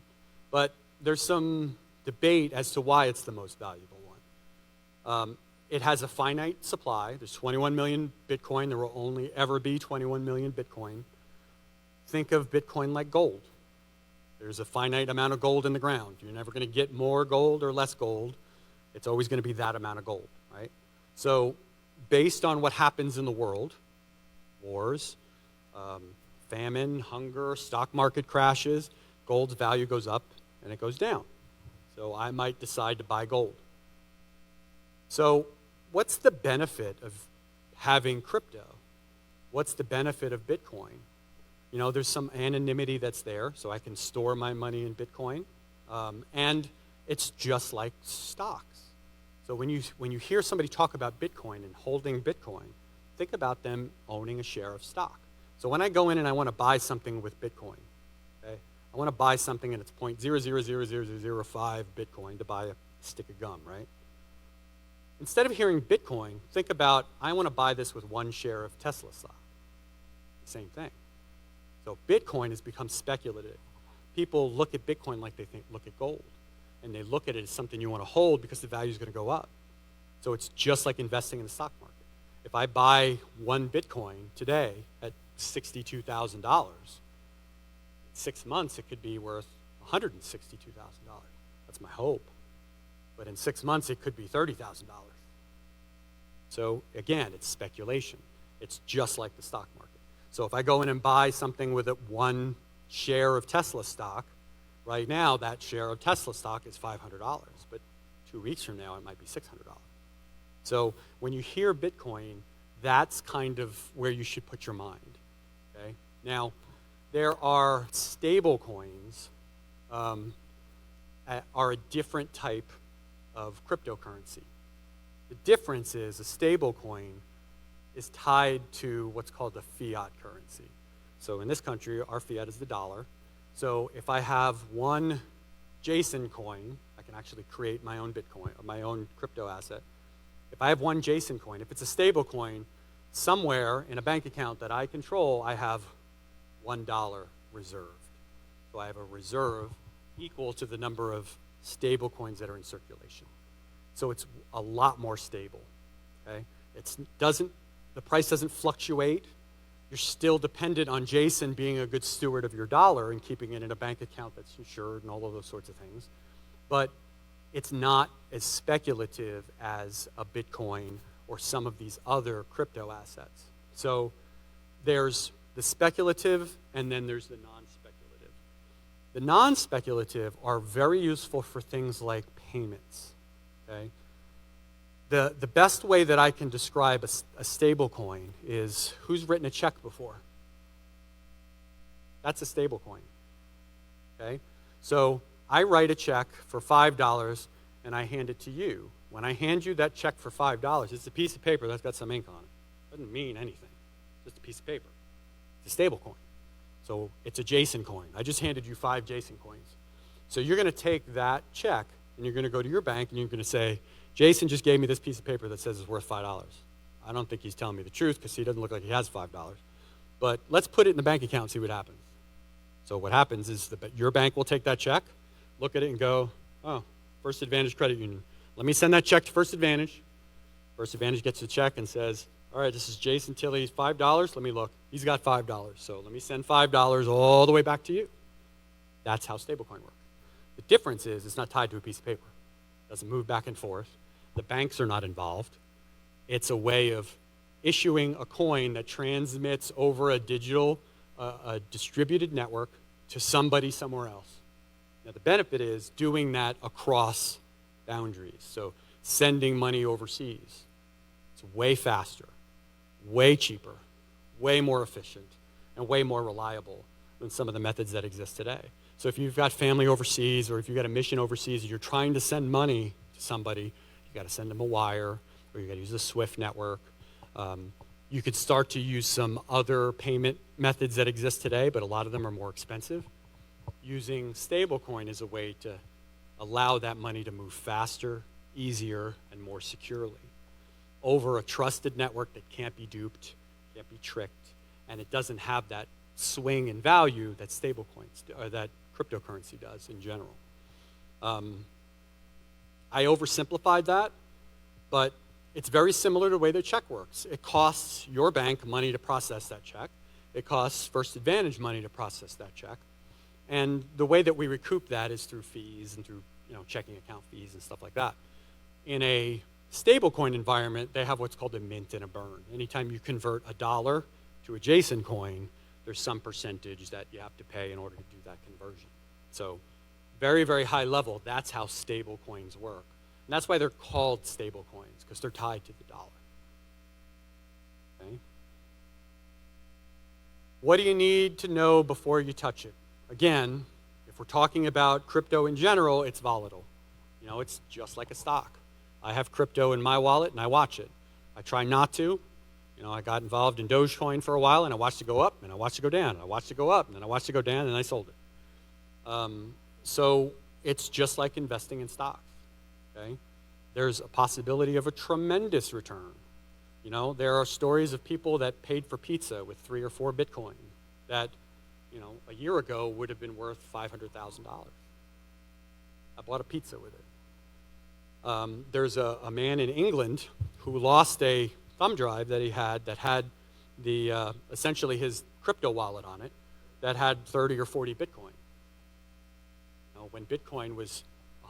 but there's some debate as to why it's the most valuable one. It has a finite supply. There's 21 million Bitcoin. There will only ever be 21 million Bitcoin. Think of Bitcoin like gold. There's a finite amount of gold in the ground. You're never going to get more gold or less gold. It's always going to be that amount of gold, right? So based on what happens in the world, wars, famine, hunger, stock market crashes, gold's value goes up and it goes down. So I might decide to buy gold. So what's the benefit of having crypto? What's the benefit of Bitcoin? You know, there's some anonymity that's there, so I can store my money in Bitcoin. And it's just like stocks. So when you hear somebody talk about Bitcoin and holding Bitcoin, think about them owning a share of stock. So when I go in and I want to buy something with Bitcoin, okay, I want to buy something and it's 0.0000005 Bitcoin to buy a stick of gum, right? Instead of hearing Bitcoin, think about, I want to buy this with 1 share of Tesla stock. Same thing. So Bitcoin has become speculative. People look at Bitcoin like they look at gold. And they look at it as something you want to hold because the value is going to go up. So it's just like investing in the stock market. If I buy 1 Bitcoin today at $62,000, in 6 months it could be worth $162,000. That's my hope. But in 6 months it could be $30,000. So again, it's speculation. It's just like the stock market. So if I go in and buy something with 1 share of Tesla stock, right now, that share of Tesla stock is $500, but 2 weeks from now, it might be $600. So when you hear Bitcoin, that's kind of where you should put your mind, okay? Now, there are stable coins, are a different type of cryptocurrency. The difference is a stable coin is tied to what's called the fiat currency. So in this country, our fiat is the dollar. So if I have 1 Jason coin, I can actually create my own Bitcoin, or my own crypto asset. If I have one Jason coin, if it's a stable coin, somewhere in a bank account that I control, I have $1 reserved. So I have a reserve equal to the number of stable coins that are in circulation. So it's a lot more stable, okay? The price doesn't fluctuate. You're still dependent on Jason being a good steward of your dollar and keeping it in a bank account that's insured and all of those sorts of things. But it's not as speculative as a Bitcoin or some of these other crypto assets. So there's the speculative and then there's the non-speculative. The non-speculative are very useful for things like payments, okay? The best way that I can describe a stable coin is, who's written a check before? That's a stable coin, okay? So I write a check for $5 and I hand it to you. When I hand you that check for $5, it's a piece of paper that's got some ink on it. Doesn't mean anything, just a piece of paper. It's a stable coin. So it's a Jason coin. I just handed you 5 Jason coins. So you're going to take that check and you're going to go to your bank and you're going to say, Jason just gave me this piece of paper that says it's worth $5. I don't think he's telling me the truth because he doesn't look like he has $5. But let's put it in the bank account and see what happens. So what happens is your bank will take that check, look at it and go, oh, First Advantage Credit Union. Let me send that check to First Advantage. First Advantage gets the check and says, all right, this is Jason Tilley, $5. Let me look. He's got $5. So let me send $5 all the way back to you. That's how stablecoin works. The difference is it's not tied to a piece of paper. It doesn't move back and forth. The banks are not involved. It's a way of issuing a coin that transmits over a a distributed network to somebody somewhere else. Now the benefit is doing that across boundaries. So sending money overseas. It's way faster, way cheaper, way more efficient, and way more reliable than some of the methods that exist today. So if you've got family overseas or if you've got a mission overseas and you're trying to send money to somebody, you got to send them a wire, or you got to use the SWIFT network. You could start to use some other payment methods that exist today, but a lot of them are more expensive. Using stablecoin is a way to allow that money to move faster, easier, and more securely over a trusted network that can't be duped, can't be tricked, and it doesn't have that swing in value that stablecoins or that cryptocurrency does in general. I oversimplified that, but it's very similar to the way the check works. It costs your bank money to process that check. It costs First Advantage money to process that check. And the way that we recoup that is through fees and through checking account fees and stuff like that. In a stablecoin environment, they have what's called a mint and a burn. Anytime you convert $1 to a Jason coin, there's some percentage that you have to pay in order to do that conversion. So very, very high level, that's how stable coins work. And that's why they're called stable coins, because they're tied to the dollar. Okay? What do you need to know before you touch it? Again, if we're talking about crypto in general, it's volatile. It's just like a stock. I have crypto in my wallet and I watch it. I try not to. I got involved in Dogecoin for a while and I watched it go up and I watched it go down. I watched it go up and then I watched it go down and I sold it. So it's just like investing in stocks. Okay? There's a possibility of a tremendous return. There are stories of people that paid for pizza with 3 or 4 Bitcoin that, a year ago would have been worth $500,000. I bought a pizza with it. There's a man in England who lost a thumb drive that he had that had the essentially his crypto wallet on it that had 30 or 40 Bitcoin. When Bitcoin was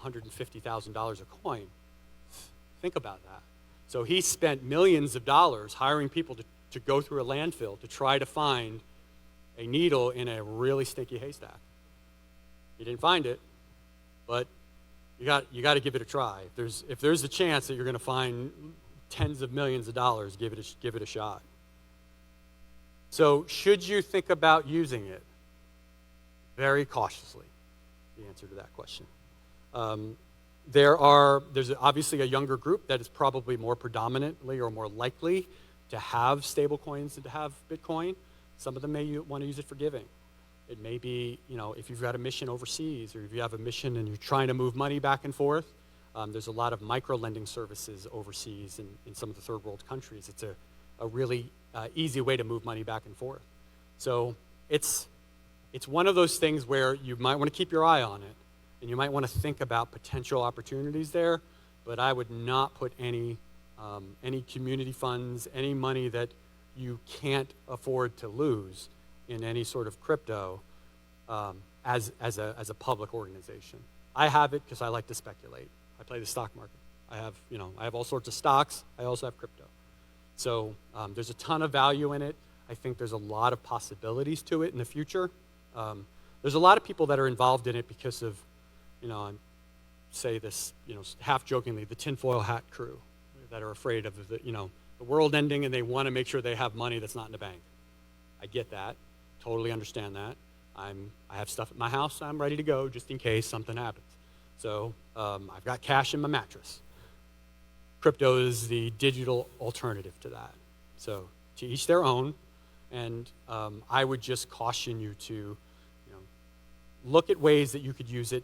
$150,000 a coin, think about that. So he spent millions of dollars hiring people to go through a landfill to try to find a needle in a really stinky haystack. He didn't find it, but you got to give it a try. If there's a chance that you're going to find tens of millions of dollars, give it a shot. So should you think about using it? Very cautiously, the answer to that question. There's obviously a younger group that is probably more predominantly or more likely to have stable coins than to have Bitcoin. Some of them may want to use it for giving. It may be, if you've got a mission overseas, or if you have a mission and you're trying to move money back and forth. There's a lot of micro-lending services overseas in some of the third world countries. It's a really easy way to move money back and forth. So it's one of those things where you might want to keep your eye on it, and you might want to think about potential opportunities there, but I would not put any community funds, any money that you can't afford to lose in any sort of crypto as a public organization. I have it because I like to speculate. I play the stock market. I have all sorts of stocks. I also have crypto. So there's a ton of value in it. I think there's a lot of possibilities to it in the future. There's a lot of people that are involved in it because of, I say this, half jokingly, the tinfoil hat crew that are afraid of the world ending, and they want to make sure they have money that's not in the bank. I get that. Totally understand that. I have stuff at my house. I'm ready to go just in case something happens. So I've got cash in my mattress. Crypto is the digital alternative to that. So to each their own. And I would just caution you to look at ways that you could use it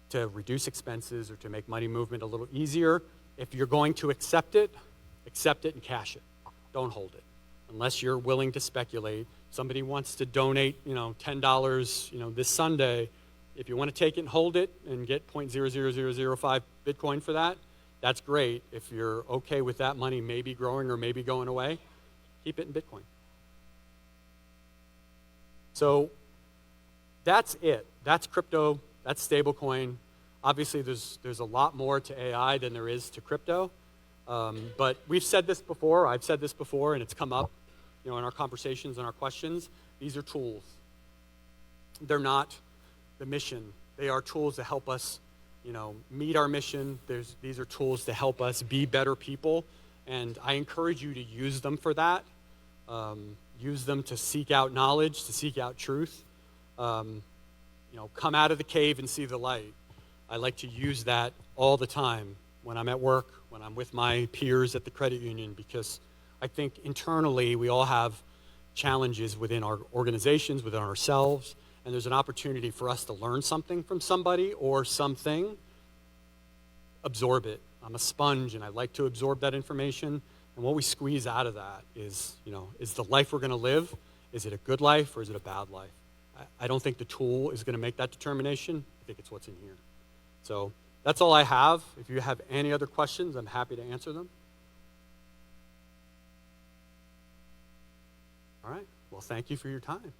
to reduce expenses or to make money movement a little easier. If you're going to accept it and cash it. Don't hold it. Unless you're willing to speculate. Somebody wants to donate, $10, this Sunday. If you want to take it and hold it and get 0.00005 Bitcoin for that, that's great. If you're okay with that money maybe growing or maybe going away, keep it in Bitcoin. So that's it. That's crypto. That's stablecoin. Obviously, there's a lot more to AI than there is to crypto. But we've said this before. I've said this before, and it's come up, in our conversations and our questions. These are tools. They're not the mission. They are tools to help us, meet our mission. These are tools to help us be better people, and I encourage you to use them for that. Use them to seek out knowledge, to seek out truth. Come out of the cave and see the light. I like to use that all the time when I'm at work, when I'm with my peers at the credit union, because I think internally we all have challenges within our organizations, within ourselves, and there's an opportunity for us to learn something from somebody or something. Absorb it. I'm a sponge, and I like to absorb that information. And what we squeeze out of that is, is the life we're going to live, is it a good life or is it a bad life? I don't think the tool is going to make that determination. I think it's what's in here. So that's all I have. If you have any other questions, I'm happy to answer them. All right. Well, thank you for your time.